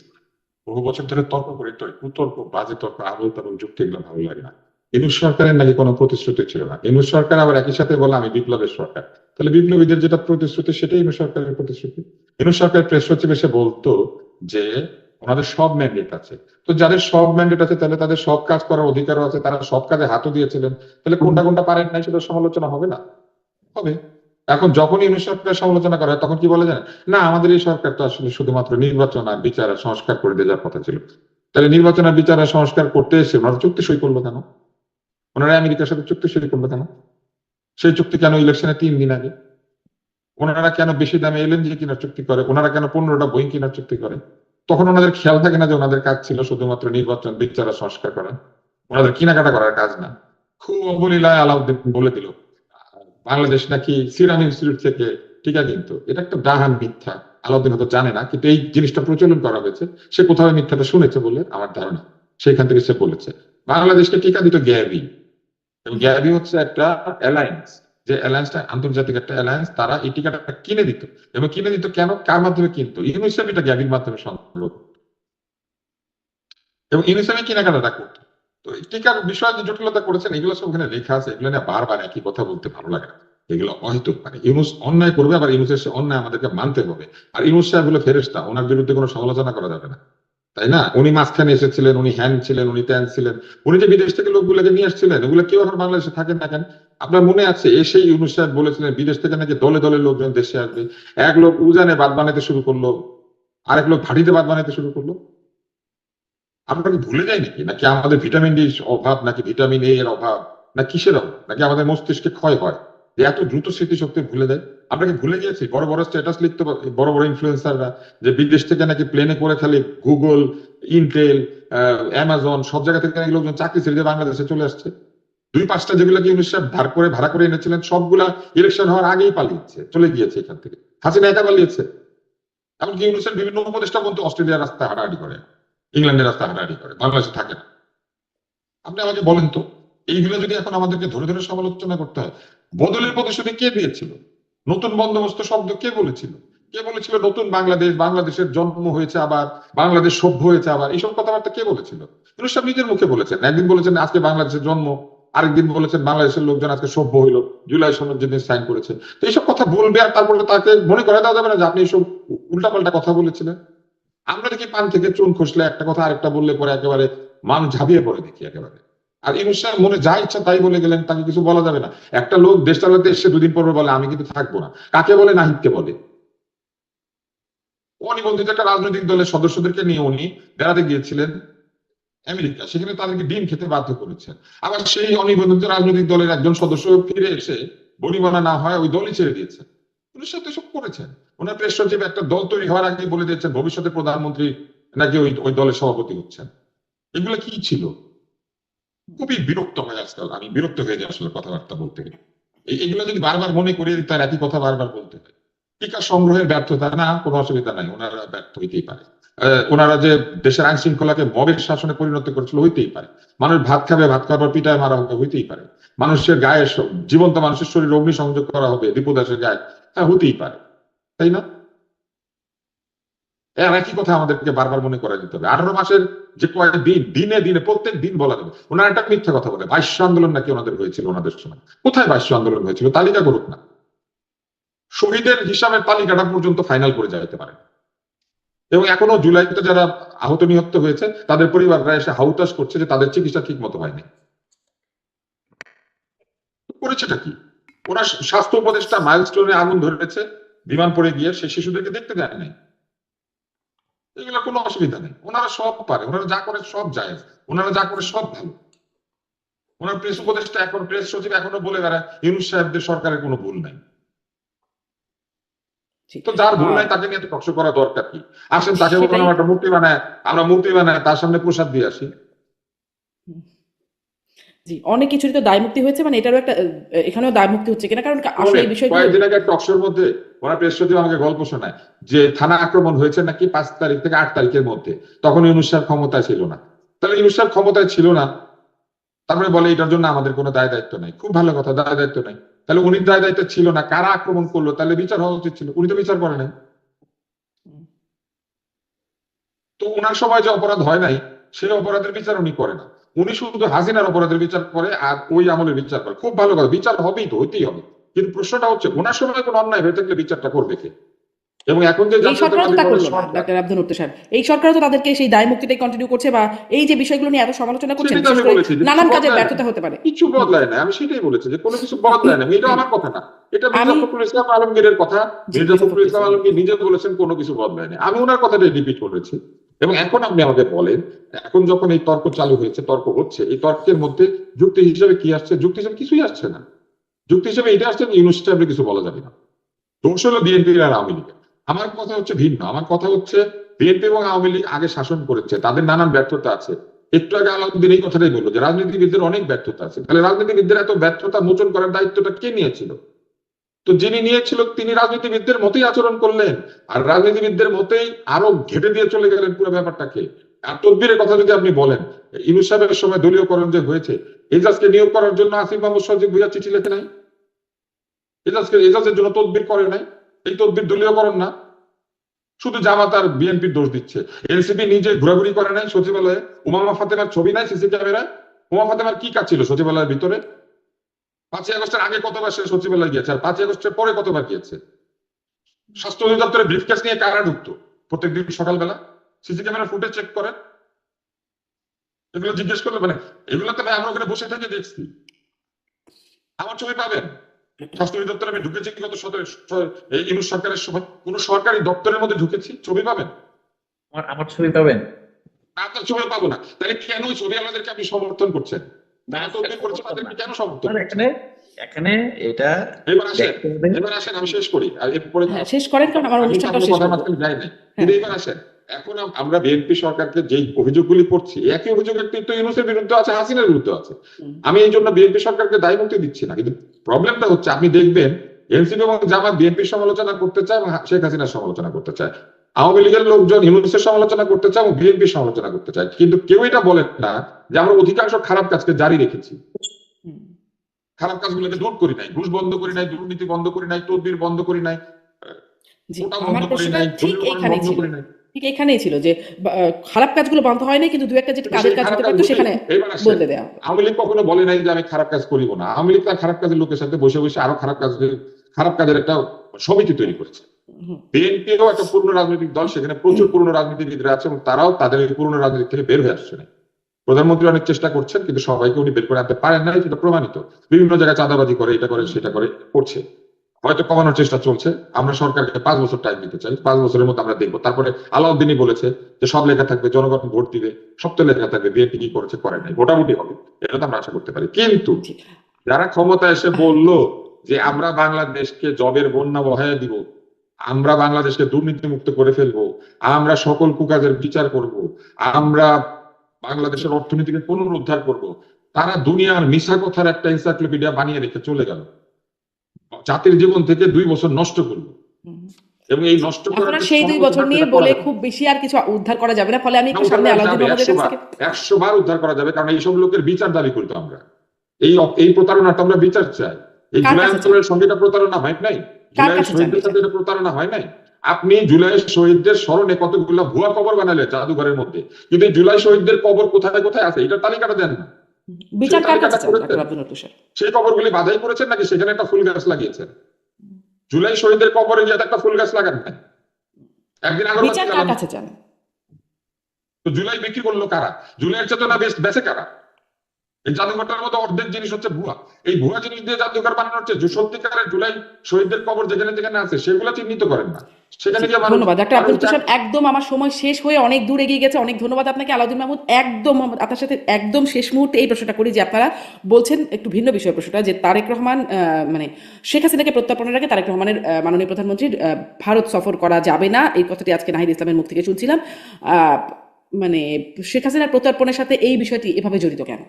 বহু বছর ধরে তর্ক করি, তো কুতর্ক, বাজে তর্ক, আবল তাবল যুক্তি, এগুলো ভালো লাগে না। ইউনূস সরকারের নাকি কোনো প্রতিশ্রুতি ছিল না, ইউনূস সরকার আবার একই সাথে বলে আমি বিপ্লবের সরকার। তাহলে বিপ্লবীদের যেটা প্রতিশ্রুতি সেটাই ইউনূস সরকারের প্রতিশ্রুতি। ইউনূস সরকারের প্রেস সচিব এসে বলতো যে ওনাদের সব ম্যান্ডেট আছে। তো যাদের সব ম্যান্ডেট আছে তাহলে তাদের সব কাজ করার অধিকারও আছে, তারা সব কাজে হাতও দিয়েছিলেন, তাহলে কোনটা কোনটা পারেন নাই সেটা সমালোচনা হবে না? হবে। এখন যখন ইউনূস সরকারের সমালোচনা করা হয় তখন কি বলে জানেন, না আমাদের এই সরকার তো আসলে শুধুমাত্র নির্বাচন আর বিচার আর সংস্কার করে দিয়ে যাওয়ার কথা ছিল। তাহলে নির্বাচন আর বিচার আর সংস্কার করতে এসে ওনারা চুক্তি সই করলো কেন? ওনারা আমেরিকার সাথে চুক্তি সই করলো কেন? সেই চুক্তি কেন ইলেকশনে 3 দিন আগে? ওনারা কেন বেশি দামে এলএনজি কেনার চুক্তি করে? ওনারা কেন 15টা বই কেনার চুক্তি করে? তখন ওনাদের খেয়াল থাকে না যে ওনাদের কাজ ছিল শুধুমাত্র নির্বাচন, বিচার আর সংস্কার করা? ওনাদের কেনাকাটা করার কাজ না। খুব অবলীলায় আলাউদ্দিন বলে দিল বাংলাদেশ নাকি সিরাম ইনস্টিটিউট থেকে টিকা কিনতো। এটা একটা ডাহান মিথ্যা। আলাউদ্দিন হয়তো জানে না, কিন্তু এই জিনিসটা প্রচলন করা হয়েছে, সে কোথাও এই মিথ্যাটা শুনেছে বলে আমার ধারণা, সেখান থেকে সে বলেছে। বাংলাদেশকে টিকা দিত গ্যাভি, এবং গ্যাভি হচ্ছে একটা অ্যালায়েন্স, যে অ্যালায়েন্সটা আন্তর্জাতিক একটা অ্যালায়েন্স, তারা এই টিকাটা কিনে দিত। এবং কিনে দিত কেন, কার মাধ্যমে কিনতো? ইউনিসেফ এটা গ্যাভির মাধ্যমে সংগ্রহ করতো। এবং ইউনিসেফে কেনাকাটা করতো। তো এই টিকার বিষয়ে যে জটিলতা করেছেন এগুলো সব ওখানে লেখা আছে, এগুলো নিয়ে বারবার একই কথা বলতে ভালো লাগে না। এগুলো অহেতুক, মানে ইউনুস অন্যায় করবে, আবার ইউনুসের সে অন্যায় আমাদেরকে মানতে হবে। আর ইউনুস সাহেব গুলো ফেরেশতা, ওনার বিরুদ্ধে কোনো সমালোচনা করা যাবে না, তাই না? উনি মাঝখানে এসেছিলেন, উনি হ্যান ছিলেন, উনি ত্যান ছিলেন। উনি যে বিদেশ থেকে লোকগুলোকে নিয়ে আসছিলেন, ওগুলো কেউ এখন বাংলাদেশে থাকেন না কেন? আপনার মনে আছে এসেই ইউনুস সাহেব বলেছিলেন বিদেশ থেকে নাকি দলে দলে লোকজন দেশে আসবে। এক লোক উজানে বাদ বানাতে শুরু করলো, আরেক লোক ভাটিতে বাদ বানাতে শুরু করলো। আমরা কি ভুলে যাই নাকি? নাকি আমাদের ভিটামিন ডি অভাব, নাকি ভিটামিন এ এর অভাব, না কিসের অভাব, নাকি আমাদের মস্তিষ্কে ক্ষয় হয় যে এত দ্রুত স্মৃতিশক্তি ভুলে দেয়? আমরা কি ভুলে গিয়েছি? বড় বড় স্ট্যাটাস লিখতে বড় বড় ইনফ্লুয়েন্সাররা যে বিদেশ থেকে নাকি প্লেনে করে খালি গুগল, ইন্টেল, অ্যামাজন সব জায়গা থেকে নাকি লোকজন চাকরি ছেড়ে দিয়ে বাংলাদেশে চলে আসছে। 2-5টা যেগুলো কি ইউনুস সাহেব ধার করে ভাড়া করে এনেছিলেন সবগুলা ইলেকশন হওয়ার আগেই পালিয়েছে, চলে গিয়েছে এখান থেকে। হাসিনা একা পালিয়েছে। এমনকি ইউনুসের বিভিন্ন উপদেষ্টা কিন্তু অস্ট্রেলিয়ার রাস্তায় হাঁটাহাঁটি করে, ইংল্যান্ডের রাস্তায় হাঁটাহাঁটি করে, বাংলাদেশে থাকে না। আপনি আমাকে বলেন তো, এইগুলো যদি এখন আমাদেরকে ধরে ধরে সমালোচনা করতে হয়, বদলের প্রতিশ্রুতি কে দিয়েছিল? নতুন বন্দোবস্ত শব্দ কে বলেছিল? কে বলেছিল নতুন বাংলাদেশ, বাংলাদেশের জন্ম হয়েছে আবার, বাংলাদেশ সভ্য হয়েছে আবার, এইসব কথাবার্তা কে বলেছিল? ইউনূস সাহেব নিজের মুখে বলেছেন। একদিন বলেছেন আজকে বাংলাদেশের জন্ম, আরেকদিন বলেছেন বাংলাদেশের লোকজন আজকে সভ্য হইলো, জুলাই সনদ যেদিন সাইন করেছে। তো এইসব কথা বলবে আর তারপরে তাকে মনে করে দেওয়া যাবে না যে আপনি এইসব উল্টাপাল্টা কথা বলেছিলেন? আমরা দেখি পান থেকে চুন খসলে একটা কথা আরেকটা বললে পরে একেবারে মানুষ ঝাঁপিয়ে পড়ে দেখি একেবারে। আর ইউনূস সাহেব মনে যা ইচ্ছা তাই বলে গেলেন, তাকে কিছু বলা যাবে না। একটা লোক দেশ চালাতে এসে দুদিন পর বলে আমি কিন্তু থাকবো না, কাকে বলে? নাহিদকে বলে। অনিবন্ধিত একটা রাজনৈতিক দলের সদস্যদেরকে নিয়ে উনি বেড়াতে গিয়েছিলেন আমেরিকা, সেখানে তাদেরকে ডিম খেতে বাধ্য করেছেন। আবার সেই অনিবন্ধিত রাজনৈতিক দলের একজন সদস্য ফিরে এসে বনিবনা না হয় ওই দলই ছেড়ে দিয়েছেন। উনির সাথে এসব করেছেন। ওনার প্রেস সচিব একটা দল তৈরি হওয়ার আগে বলে দিয়েছেন ভবিষ্যতে প্রধানমন্ত্রী নাকি ওই ওই দলের সভাপতি হচ্ছেন। এগুলো কি ছিল? খুবই বিরক্ত হয় আজকাল, আমি বিরক্ত হয়ে যাই আসলে কথাবার্তা বলতে গেলে। এগুলো যদি বারবার মনে করিয়ে দিই তার একই কথা বারবার বলতে হয়। টিকা সংগ্রহের ব্যর্থতা না, কোনো অসুবিধা নাই, ওনারা ব্যর্থ হইতেই পারে। ওনারা যে দেশের আইন শৃঙ্খলাকে মবের শাসনে পরিণত করেছিল হইতেই পারে। মানুষ ভাত খাবে, ভাত খাওয়ার পর পিটায় মারা হবে, হইতেই পারে। মানুষের গায়ে জীবন্ত মানুষের শরীরে অগ্নি সংযোগ করা হবে দীপু দাসের গায়ে, হ্যাঁ হতেই পারে, তাই না? এর একই কথা আমাদেরকে বারবার মনে করা দিতে হবে। 18 মাসের যে কয়েকদিন, দিনে দিনে প্রত্যেক দিন বলা যাবে। ওনারা একটা মিথ্যা কথা বলে 22 আন্দোলন নাকি ওনাদের হয়েছিল ওনাদের সময়। কোথায় 22 আন্দোলন হয়েছিল? তালিকা করুক না। শহীদের হিসাবের তালিকাটা পর্যন্ত ফাইনাল করে যাইতে পারে। এবং এখনো জুলাইতে যারা আহত নিহত হয়েছে তাদের পরিবাররা এসে হাউতাশ করছে যে তাদের চিকিৎসা ঠিক মতো হয়নি। করেছেটা কি? ওরা স্বাস্থ্য উপদেষ্টা মাইলস্টোনে আগুন ধরেছে বিমান পড়ে গিয়ে, সেই শিশুদেরকে দেখতে দেয় নাই। এগুলো কোনো অসুবিধা নেই, ওনারা সব পারে, ওনারা যা করে সব জায়েজ, ওনারা যা করে সব ভালো। ওনার প্রেস উপদেষ্টা এখন, প্রেস সচিব এখনো বলে বেড়ায় ইউনূস সাহেবদের সরকারের কোনো ভুল নাই। তো যার ভুল নাই তাকে নিয়ে তো কষ্ট করা দরকার কি? আসেন তাকে বললাম একটা মূর্তি বানায়, আমরা মূর্তি বানায় তার সামনে প্রসাদ দিয়ে আসি। জি, অনেক কিছুরই তো দায় মুক্তি হয়েছে, মানে এটারও একটা এখানেও দায় মুক্তি হচ্ছে কিনা, কারণ আসলে এই বিষয়গুলো কয়েকদিন আগে একটা টকশোর মধ্যে ওনার প্রেস সচিব আমাকে গল্প শোনায় যে থানা আক্রমণ হয়েছে নাকি 5 তারিখ থেকে 8 তারিখের মধ্যে, তখন ইউনূস সাহেব ক্ষমতায় ছিল না। তাহলে ইউনূস সাহেব ক্ষমতায় ছিল না, তারপরে বলে এটার জন্য আমাদের কোনো দায় দায়িত্ব নাই। খুব ভালো কথা, দায় দায়িত্ব নাই। তাহলে উনি দায় দায়িত্ব ছিল না, কারা আক্রমণ করলো তাহলে বিচার হওয়া উচিত ছিল, উনি তো বিচার করে নাই। তো উনার সময় যে অপরাধ হয় নাই সেই অপরাধের বিচার উনি করে না। উনি শুধু হাসিনার অপরাধের বিচার করে আর ওই আমলের বিচার করে। খুব ভালো কথা, বিচার হবেই তো, হইতেই হবে। কিন্তু প্রশ্নটা হচ্ছে ওনার সময় কোনো অন্যায় হয়ে থাকলে বিচারটা করবে কে? এবং এখন যে এই সরকারও তো তা করলো না, ডাক্তার আব্দুল নূর সাহেব। এই সরকারও তো তাদেরকে সেই দায় মুক্তিটাই কন্টিনিউ করছে, বা এই যে বিষয়গুলো নিয়ে এত সমালোচনা করছেন, সেটাই আমি বলেছি যে নানান কিছু কাজে বদলায় ব্যর্থতা না, হতে পারে। কিছু বদলায় না। আমি সেটাই বলেছি যে কোনো কিছু বদলায় না, এটা আমার কথা না, এটা মির্জা ফখরুল ইসলাম আলমগীরের কথা। মির্জা ফখরুল ইসলাম আলমগীর নিজে বলেছেন কোনো কিছু বদলায় না, আমি ওনার কথাটাই রিপিট করেছি। এবং এখন আপনি আমাকে বলেন, এখন যখন এই তর্ক চালু হয়েছে, তর্ক হচ্ছে, এই তর্কের মধ্যে যুক্তি হিসেবে কি আসছে? যুক্তি হিসেবে কিছুই আসছে না। যুক্তি হিসেবে এটা আসছে ইউনূস সাহেবের কিছু বলা যাবে না, দোষ হলো বিএনপি আর আওয়ামী লীগের। আমার কথা হচ্ছে ভিন্ন। আমার কথা হচ্ছে বিএনপি এবং আওয়ামী লীগ আগে শাসন করেছে, তাদের নানান ব্যর্থতা আছে। একটু আগে আলাউদ্দিন এই কথাটাই বললো যে রাজনীতিবিদদের অনেক ব্যর্থতা আছে। তাহলে রাজনীতিবিদদের এত ব্যর্থতা মোচন করার দায়িত্বটা কে নিয়েছিল? তো যিনি নিয়েছিল তিনি রাজনীতিবিদদের মতোই আচরণ করলেন, আর রাজনীতিবিদদের মতেই আরো ঘেটে দিয়ে চলে গেলেন পুরো ব্যাপারটাকে। আর তদবিরের কথা যদি আপনি বলেন, ইউনূস সাহেবের সময় দলীয়করণ যে হয়েছে, এজাজকে নিয়োগ করার জন্য আসিফ মাহমুদ সজীব ভুইয়া চিঠি লেখে নাই? এজাজের জন্য তদবির করে নাই? এই তদবির দলীয়করণ না? শুধু জামাত আর বিএনপির দোষ দিচ্ছে। এনসিপি নিজে ঘোরাঘুরি করে নাই সচিবালয়ে? উমামা ফাতেমার ছবি নাই সিসি ক্যামেরায়? উমা ফাতেমার কি কাজ ছিল সচিবালয়ের ভিতরে? 5ই আগস্টের আগে কতবার সে সচিবালয় গিয়েছে, আর 5ই আগস্টের পরে কতবার গিয়েছে? স্বাস্থ্য অধিদপ্তরে ব্রিফকেস নিয়ে কারা ঢুকতো প্রত্যেকদিন সকালবেলা? সিসি ক্যামেরা ফুটেজ চেক করেন, এগুলো জিজ্ঞেস করলে মানে এগুলোতে ভাই আমরা ওখানে বসে থেকে দেখছি, আমার ছবি পাবেন। স্বাস্থ্য অধিদপ্তরে আমি ঢুকেছি গত ইউনূস সরকারের সময়, কোন সরকারি দপ্তরের মধ্যে ঢুকেছি, ছবি পাবেন? আমার ছবি পাবেন? আপনার ছবি পাবো না। তাহলে কেন ওই ছবি আমাদেরকে আপনি সমর্থন করছেন? কেন সমর্থন? এখানে এটা এবার আসেন আমি শেষ করি আর এরপরে শেষ করেন, কারণ আমার অনুষ্ঠানটা শেষ কথা মাঝখানে যাই নাই। কিন্তু এবার আসেন, এখন আমরা বিএনপি সরকারকে যেই অভিযোগগুলি করছি, একই অভিযোগ কিন্তু ইউনূসের বিরুদ্ধে আছে, হাসিনার বিরুদ্ধে আছে। আমি এই জন্য বিএনপি সরকারকে দায় মুক্তি দিচ্ছি না, কিন্তু প্রবলেমটা হচ্ছে আপনি দেখবেন এনসিপি এবং জামাত বিএনপির সমালোচনা করতে চায় এবং শেখ হাসিনার সমালোচনা করতে চায়, আওয়ামী লীগের লোকজন ইউনূসের সমালোচনা করতে চায় এবং বিএনপির সমালোচনা করতে চায়, কিন্তু কেউ এটা বলেন না যে আমরা অধিকাংশ খারাপ কাজকে জারি রেখেছি, খারাপ কাজগুলোকে দূর করি নাই, ঘুষ বন্ধ করি নাই, দুর্নীতি বন্ধ করি নাই, তদবির বন্ধ করি নাই। জি, ওটা আমার বন্ধ করি প্রশ্নটা নাই, ঠিক ঘূর্ণিঝড় এইখানেই বন্ধ ছিল, করি নাই। ঠিক এইখানেই ছিল যে খারাপ কাজগুলো বন্ধ হয় নাই, কিন্তু দু একটা যেটা কিন্তু কাজের সেই কাজ খারাপ হতে পারতো কাজগুলো সেখানে এবার আসেন, বদলে দেওয়া হবে। আওয়ামী লীগ কখনো বলে নাই যে আমি খারাপ কাজ করিব না। আওয়ামী লীগ তার খারাপ কাজের লোকের সাথে বসে বসে আরো খারাপ কাজের একটা সমিতি তৈরি করেছে। হুম, বিএনপিও একটা পুরনো রাজনৈতিক দল, সেখানে প্রচুর পুরনো রাজনীতিবিদরা আছে এবং তারাও তাদের এই পুরনো রাজনীতি থেকে বের হয়ে আসছে না। প্রধানমন্ত্রী অনেক চেষ্টা করছেন, কিন্তু সবাইকে উনি বের করে আনতে পারেন না, সেটা প্রমাণিত। বিভিন্ন জায়গায় চাঁদাবাজি করে, এটা করে সেটা করে করছে, হয়তো কমানোর চেষ্টা চলছে। আমরা সরকারকে 5 বছর টাইম দিতে চাই, 5 বছরের মধ্যে আমরা দেখবো। তারপরে আলাউদ্দিনই বলেছে যে সব লেখা থাকবে, জনগণ ভোট দিবে, সব তো লেখা থাকবে, বিএনপি কি করেছে করে নাই, মোটামুটি হবে, এটা তো আমরা আশা করতে পারি। কিন্তু ঠিক। যারা ক্ষমতা এসে বললো যে আমরা বাংলাদেশকে জবের বন্যা বহায় দিব, আমরা বাংলাদেশকে দুর্নীতি মুক্ত করে ফেলবো, আমরা সকল কুকাজের বিচার করব, আমরা বাংলাদেশের অর্থনীতিকে পুনরুদ্ধার করব, তারা দুনিয়ার মিশা কথার একটা এনসাইক্লোপিডিয়া বানিয়ে রেখে চলে গেল, জাতির জীবন থেকে 2 বছর নষ্ট করলো। হুম। এবং এই নষ্ট এখন করার আর যে সেই 2 বছর সমালোচনা, নিয়ে সেটা করা বলে যাবে খুব বেশি আর কিছু উদ্ধার করা যাবে না। ফলে আমি না, একটু উদ্ধার সামনে করা আলাউদ্দিন যাবে মাহমুদের 100 কাছ বার, থেকে 100 বার উদ্ধার করা যাবে, কারণ এইসব লোকের বিচার দাবি করতো আমরা। এই প্রতারণার তো আমরা বিচার চাই। এই কার জুলাই কাছে চান? আন্দোলনের সঙ্গে এটা প্রতারণা হয় নাই, কার জুলাই কাছে চান শহীদদের বিচার? সাথে এটা প্রতারণা হয় নাই। আপনি জুলাই শহীদদের স্মরণে কতগুলো ভুয়া কবর বানালে জাদুঘরের মধ্যে, কিন্তু এই জুলাই শহীদদের কবর কোথায় কোথায় আছে এটা তালিকাটা দেন না। বিচার সেই কার কাছে তালিকাটা চান করেছেন? ডাক্তার আব্দুল তুষার? সেই কবরগুলি বাধাই করেছেন নাকি সেখানে একটা ফুল গাছ লাগিয়েছেন? জুলাই শহীদদের কবরে গিয়ে একটা ফুল গাছ লাগান নাই, একদিন আগরবাতি বিচার কার জ্বালান। কাছে চান? তো জুলাই বিক্রি করলো কারা? জুলাইয়ের চেতনা বেচে কারা? এই জাদুঘরটার মধ্যে অর্ধেক জিনিস হচ্ছে ভুয়া। এই ভুয়া জিনিস দিয়ে জাদুঘর বানানো হচ্ছে। যে সত্যিকারের জুলাই শহীদদের কবর যেখানে যেখানে আছে সেগুলো চিহ্নিত করেন না, সেখানে গিয়ে মানুষ ধন্যবাদ ডাক্তার আব্দুল মানুষ তুষার। একদম আমার সময় শেষ হয়ে অনেক দূর এগিয়ে গেছে। অনেক ধন্যবাদ আপনাকে আলাউদ্দিন মাহমুদ। একদম আপনার সাথে একদম শেষ মুহূর্তে এই প্রশ্নটা করি যে আপনারা বলছেন একটু ভিন্ন বিষয় প্রশ্নটা, যে তারেক রহমান মানে শেখ হাসিনাকে প্রত্যর্পণের আগে তারেক রহমানের মাননীয় প্রধানমন্ত্রীর ভারত সফর করা যাবে না, এই কথাটি আজকে নাহিদ ইসলামের মুখ থেকে শুনছিলাম। মানে শেখ হাসিনার প্রত্যর্পণের সাথে এই বিষয়টি এভাবে জড়িত কেন?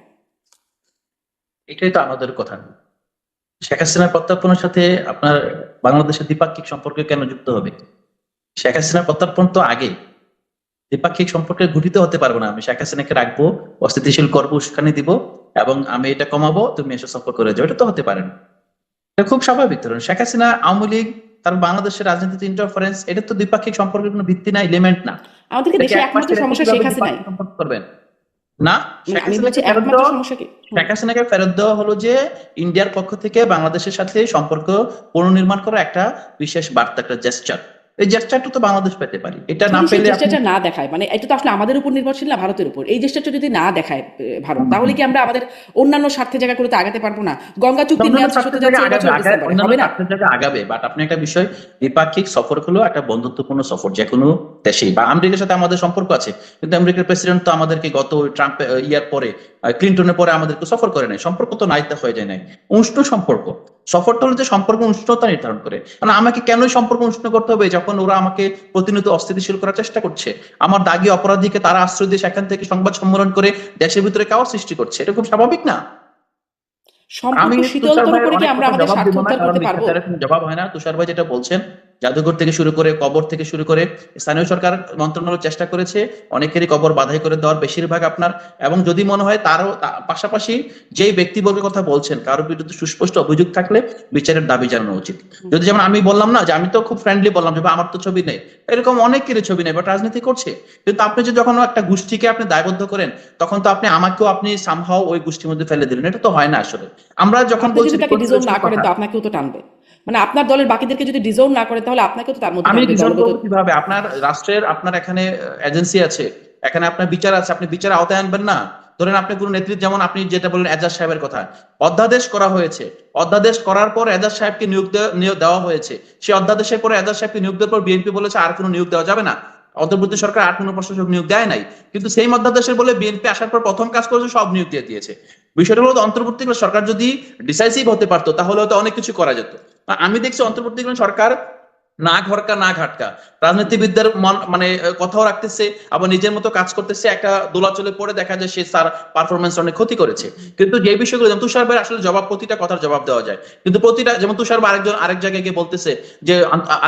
এটাই তো আমাদের কথা। শেখ হাসিনার প্রত্যর্পণের সাথে আপনার বাংলাদেশের দ্বিপাক্ষিক সম্পর্ক কেন যুক্ত হবে? শেখ হাসিনার প্রত্যর্পণ তো আগে, দ্বিপাক্ষিক সম্পর্কে গঠিত হতে পারবো না। আমি শেখ হাসিনাকে রাখবো, অস্থিতিশীল করবো, উস্কানি দিব এবং আমি এটা কমাবো, তুমি এসে সফর করে যাও, এটা তো হতে পারে না। এটা খুব স্বাভাবিক ধরুন। শেখ হাসিনা, আওয়ামী লীগ, তার বাংলাদেশের রাজনীতিতে ইন্টারফারেন্স, এটা তো দ্বিপাক্ষিক সম্পর্কের কোনো ভিত্তি না, এলিমেন্ট না। আমাদেরকে এটাকে দেশে এক একমাত্র মাসের সমস্যা কিভাবে শেখ হাসিনাই? দ্বিপাক্ষিক সম্পর্ক করবেন না? মানে শেখ আমি বলছি হাসিনাকে ফেরত একমাত্র দেওয়া, সমস্যা কি? শেখ হাসিনাকে ফেরত দেওয়া হলো যে ইন্ডিয়ার পক্ষ থেকে বাংলাদেশের সাথে সম্পর্ক পুনর্নির্মাণ করা একটা বিশেষ বার্তা, একটা জেস্টার। এই জেস্টারটা তো বাংলাদেশ পেতে পারি, এটা না যদি সেই পেলে আপনি চেষ্টাটা না দেখায়, মানে এটা তো আসলে আমাদের উপর নির্ভরশীল না ভারতের উপর, এই চেষ্টাটা যদি না দেখায় ভারত, তাহলে কি আমরা আমাদের অন্যান্য স্বার্থের জায়গাগুলোতে আগাতে পারবো না? গঙ্গা চুক্তির অন্যান্য মেয়াদ শেষ হতে স্বার্থের যাচ্ছে জায়গায় এবছর আগাবে, ডিসেম্বরে, অন্যান্য হবে না? স্বার্থের জায়গায় আগাবে। বাট আপনি একটা বিষয়, দ্বিপাক্ষিক সফর হলো একটা বন্ধুত্বপূর্ণ সফর, যে কোনো দেশেই। বা আমেরিকার সাথে আমাদের সম্পর্ক আছে, কিন্তু আমেরিকার প্রেসিডেন্ট তো আমাদেরকে গত ট্রাম্প ইয়ার পরে, ক্লিন্টনের পরে আমাদেরকে সফর করে নাই। সম্পর্ক তো নাইতা হয়ে যায় নাই, উষ্ণ সম্পর্ক। সফরটা হলো যে সম্পর্ক উষ্ণতা নির্ধারণ করে। মানে আমাকে কেন সম্পর্ক উষ্ণ করতে হবে যখন ওরা আমাকে প্রতিনিয়ত অস্থিতিশীল করার চেষ্টা করছে? আমার দাগী অপরাধীকে তারা আশ্রয় দিয়ে সেখান থেকে সংবাদ সম্মেলন করে দেশের ভিতরে কাও সৃষ্টি করছে, এটা খুব স্বাভাবিক না? আমি সম্পর্ক তুষার শীতলতর ভাইয়ের করে কি অনেক আমরা কথা আমাদের জবাব স্বার্থ দিব না, উদ্ধার কারণ করতে পারবো? মিথ্যাচারের কোনো জবাব হয় না। তুষার ভাই যেটা বলছেন, জাদুঘর থেকে শুরু করে, কবর থেকে শুরু করে, স্থানীয় সরকার মন্ত্রণালয় চেষ্টা করেছে অনেকেরই কবর বাধাই করে দেওয়ার, বেশিরভাগ আপনার। এবং যদি মনে হয় তারও পাশাপাশি যেই ব্যক্তিবর্গের কথা বলছেন, কারোর বিরুদ্ধে সুস্পষ্ট অভিযোগ থাকলে বিচারের দাবি জানানো উচিত। যদি যেমন আমি বললাম না যে আমি তো খুব ফ্রেন্ডলি বললাম যে আমার তো ছবি নেই, এরকম অনেকেরই ছবি নেই, বাট রাজনীতি করছে। কিন্তু আপনি যে যখন একটা গোষ্ঠীকে আপনি দায়বদ্ধ করেন, তখন তো আমাকেও আপনি সামহাও ওই গোষ্ঠীর মধ্যে ফেলে দিলেন, এটা তো হয় না আসলে। আমরা যখন আপনি বলছি যদি তাকে ডিজোন না করেন তো আপনাকেও তো টানবে, মানে আপনার দলের বাকিদেরকে যদি ডিজোন না করে তাহলে আপনাকেও তো তার মধ্যে আমি টানবে ডিজাইন দলগত। করবো কিভাবে? আপনার রাষ্ট্রের, আপনার এখানে এজেন্সি আছে, এখানে আপনার বিচার আছে, আপনি বিচার আওতায় আনবেন না? ধরেন আপনি কোন নেতৃত্ব, যেমন আপনি যেটা বললেন এজাজ সাহেবের কথা, অধ্যাদেশ করা হয়েছে, অধ্যাদেশ করার পর এজাজ সাহেবকে নিয়োগ দেওয়া হয়েছে। সেই অধ্যাদেশের পরে এজাজ সাহেবকে নিয়োগ দেওয়ার পর বিএনপি বলেছে আর কোনো নিয়োগ দেওয়া যাবে না, অন্তর্বর্তী সরকার আর কোনো প্রশাসক নিয়োগ দেয় নাই। কিন্তু সেই অধ্যাদেশের বলে বিএনপি আসার পর প্রথম কাজ করেছে, সব নিয়োগ দিয়ে দিয়েছে। বিষয়টা হলো অন্তর্বর্তীকালীন সরকার যদি ডিসাইসিভ হতে পারতো তাহলে হয়তো অনেক কিছু করা যেত। আমি দেখছি অন্তর্বর্তীকালীন সরকার না ঘরকা না ঘাটকা, রাজনীতিবিদদের মানে কথাও রাখতেছে, আবার নিজের মতো কাজ করতেছে। একটা দোলাচলে পড়ে দেখা যায় সে তার পারফরমেন্স অনেক ক্ষতি করেছে। কিন্তু যে বিষয়গুলো, যেমন তুষার ভাই আসলে জবাব, প্রতিটা কথার জবাব দেওয়া যায়, কিন্তু প্রতিটা, যেমন তুষার ভাই আরেক জায়গায় গিয়ে বলতেছে যে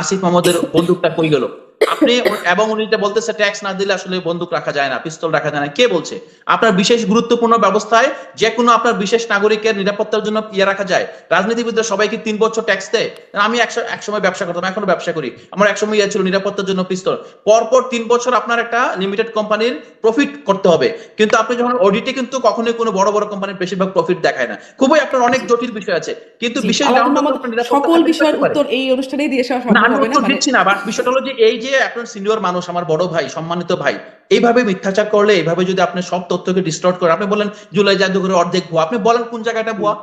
আসিফ মাহমুদের বন্দুকটা কই গেল, আপনি এবং উনি যেটা বলতেছে ট্যাক্স না দিলে আসলে বন্দুক রাখা যায় না, পিস্তল রাখা যায় না, কে বলছে? আপনার বিশেষ গুরুত্বপূর্ণ ব্যবস্থায় যে কোনো আপনার বিশেষ নাগরিকের নিরাপত্তার জন্য ইয়ে রাখা যায়। রাজনীতিবিদরা সবাইকে 3 বছর ট্যাক্স দেয়। আমি একসময় ব্যবসা করতাম, এখনো ব্যবসা করি, আমার একসময় ইয়ে ছিল নিরাপত্তার জন্য পিস্তল। পরপর 3 বছর আপনার একটা লিমিটেড কোম্পানির প্রফিট করতে হবে, কিন্তু আপনি যখন অডিটে কিন্তু কখনোই কোনো বড় বড় কোম্পানির বেশিরভাগ প্রফিট দেখায় না। খুবই আপনার অনেক জটিল বিষয় আছে, কিন্তু জি, বিশেষ আলাউদ্দিন গ্রাউন্ডে মোহাম্মদ, আপনার নিরাপত্তা সকল থাকতে বিষয়ের পারে। উত্তর এই অনুষ্ঠানেই দিয়ে আসা না, সম্ভব আমি হবে না, উত্তর মানে দিচ্ছি না, বাট বিষয়টা হলো যে এই যে আপনার সিনিয়র মানুষ, আমার বড় ভাই, সম্মানিত ভাই, এইভাবে মিথ্যাচার করলে, এইভাবে যদি আপনি সব তথ্যকে ডিস্টর্ট করে, আপনি বলেন জুলাই জাদুঘরের অর্ধেক ভুয়া, আপনি বলেন কোন জায়গাটা ভুয়া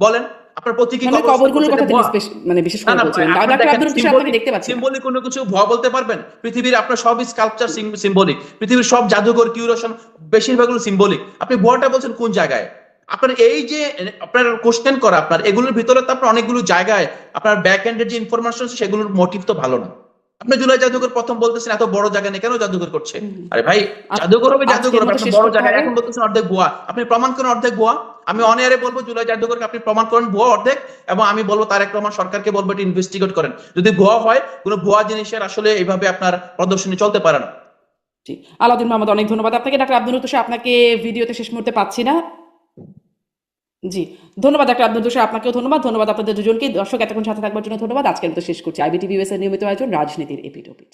বলেন, আপনার প্রতীকী মানে কবরস্থান কবরগুলোর করছে, কথা এটা তিনি ভুয়া? মানে বিশেষ না করে না, বলছিলেন। আপনি ডাক্তার দেখেন আব্দুল লতিফ সাহেব, আপনাকে দেখতে পাচ্ছি না। সিম্বলিক কোনো কিছু ভুয়া বলতে পারবেন? পৃথিবীর আপনার সব স্কাল্পচার সিম্বলিক, পৃথিবীর সব জাদুঘর কিউরেশন বেশিরভাগগুলো সিম্বলিক, আপনি ভুয়াটা বলছেন কোন জায়গায়? আপনার এই যে আপনার কোশ্চেন করা, আপনার এগুলোর ভিতরে তো আপনার অনেকগুলো জায়গায় আপনার ব্যাক এন্ডের যে ইনফরমেশন সেগুলোর মোটিভ তো ভালো না। আপনি জুলাই জাদুঘর প্রথম বলতেছেন এত বড় জায়গা নেই, কেন জাদুঘর করছে? আরে ভাই, জাদুঘর হবে, জাদুঘর আজকের হবে, মতো আপনার শেষ বড় করতে জায়গায়, হবে। এখন বলতেছেন অর্ধেক ভুয়া, আপনি প্রমাণ করেন অর্ধেক ভুয়া। আমি অনেয়ারে বলবো জুলাই জাদুঘরকে আপনি প্রমাণ করেন ভুয়া অর্ধেক, এবং আমি বলবো তারেক রহমান সরকারকে বলবো এটা ইনভেস্টিগেট করেন। যদি ভুয়া হয়, কোনো ভুয়া জিনিসের আসলে এইভাবে আপনার প্রদর্শনী চলতে পারে না। জি, আলাউদ্দিন মোহাম্মদ, অনেক ধন্যবাদ আপনাকে। ডাক্তার আব্দুল লতিফ সাহেব, আপনাকে ভিডিওতে শেষ মুহূর্তে পাচ্ছি না। জি, ধন্যবাদ ডাক্তার আব্দুল লতিফ সাহেব, আপনাকেও ধন্যবাদ। ধন্যবাদ আপনাদের দুজনকে। দর্শক এতক্ষণ সাথে থাকবার জন্য ধন্যবাদ। আজকের মতো শেষ করছি। আইবিটিভি এর নিয়মিত আয়োজন রাজনীতির এপিঠ ওপিঠ।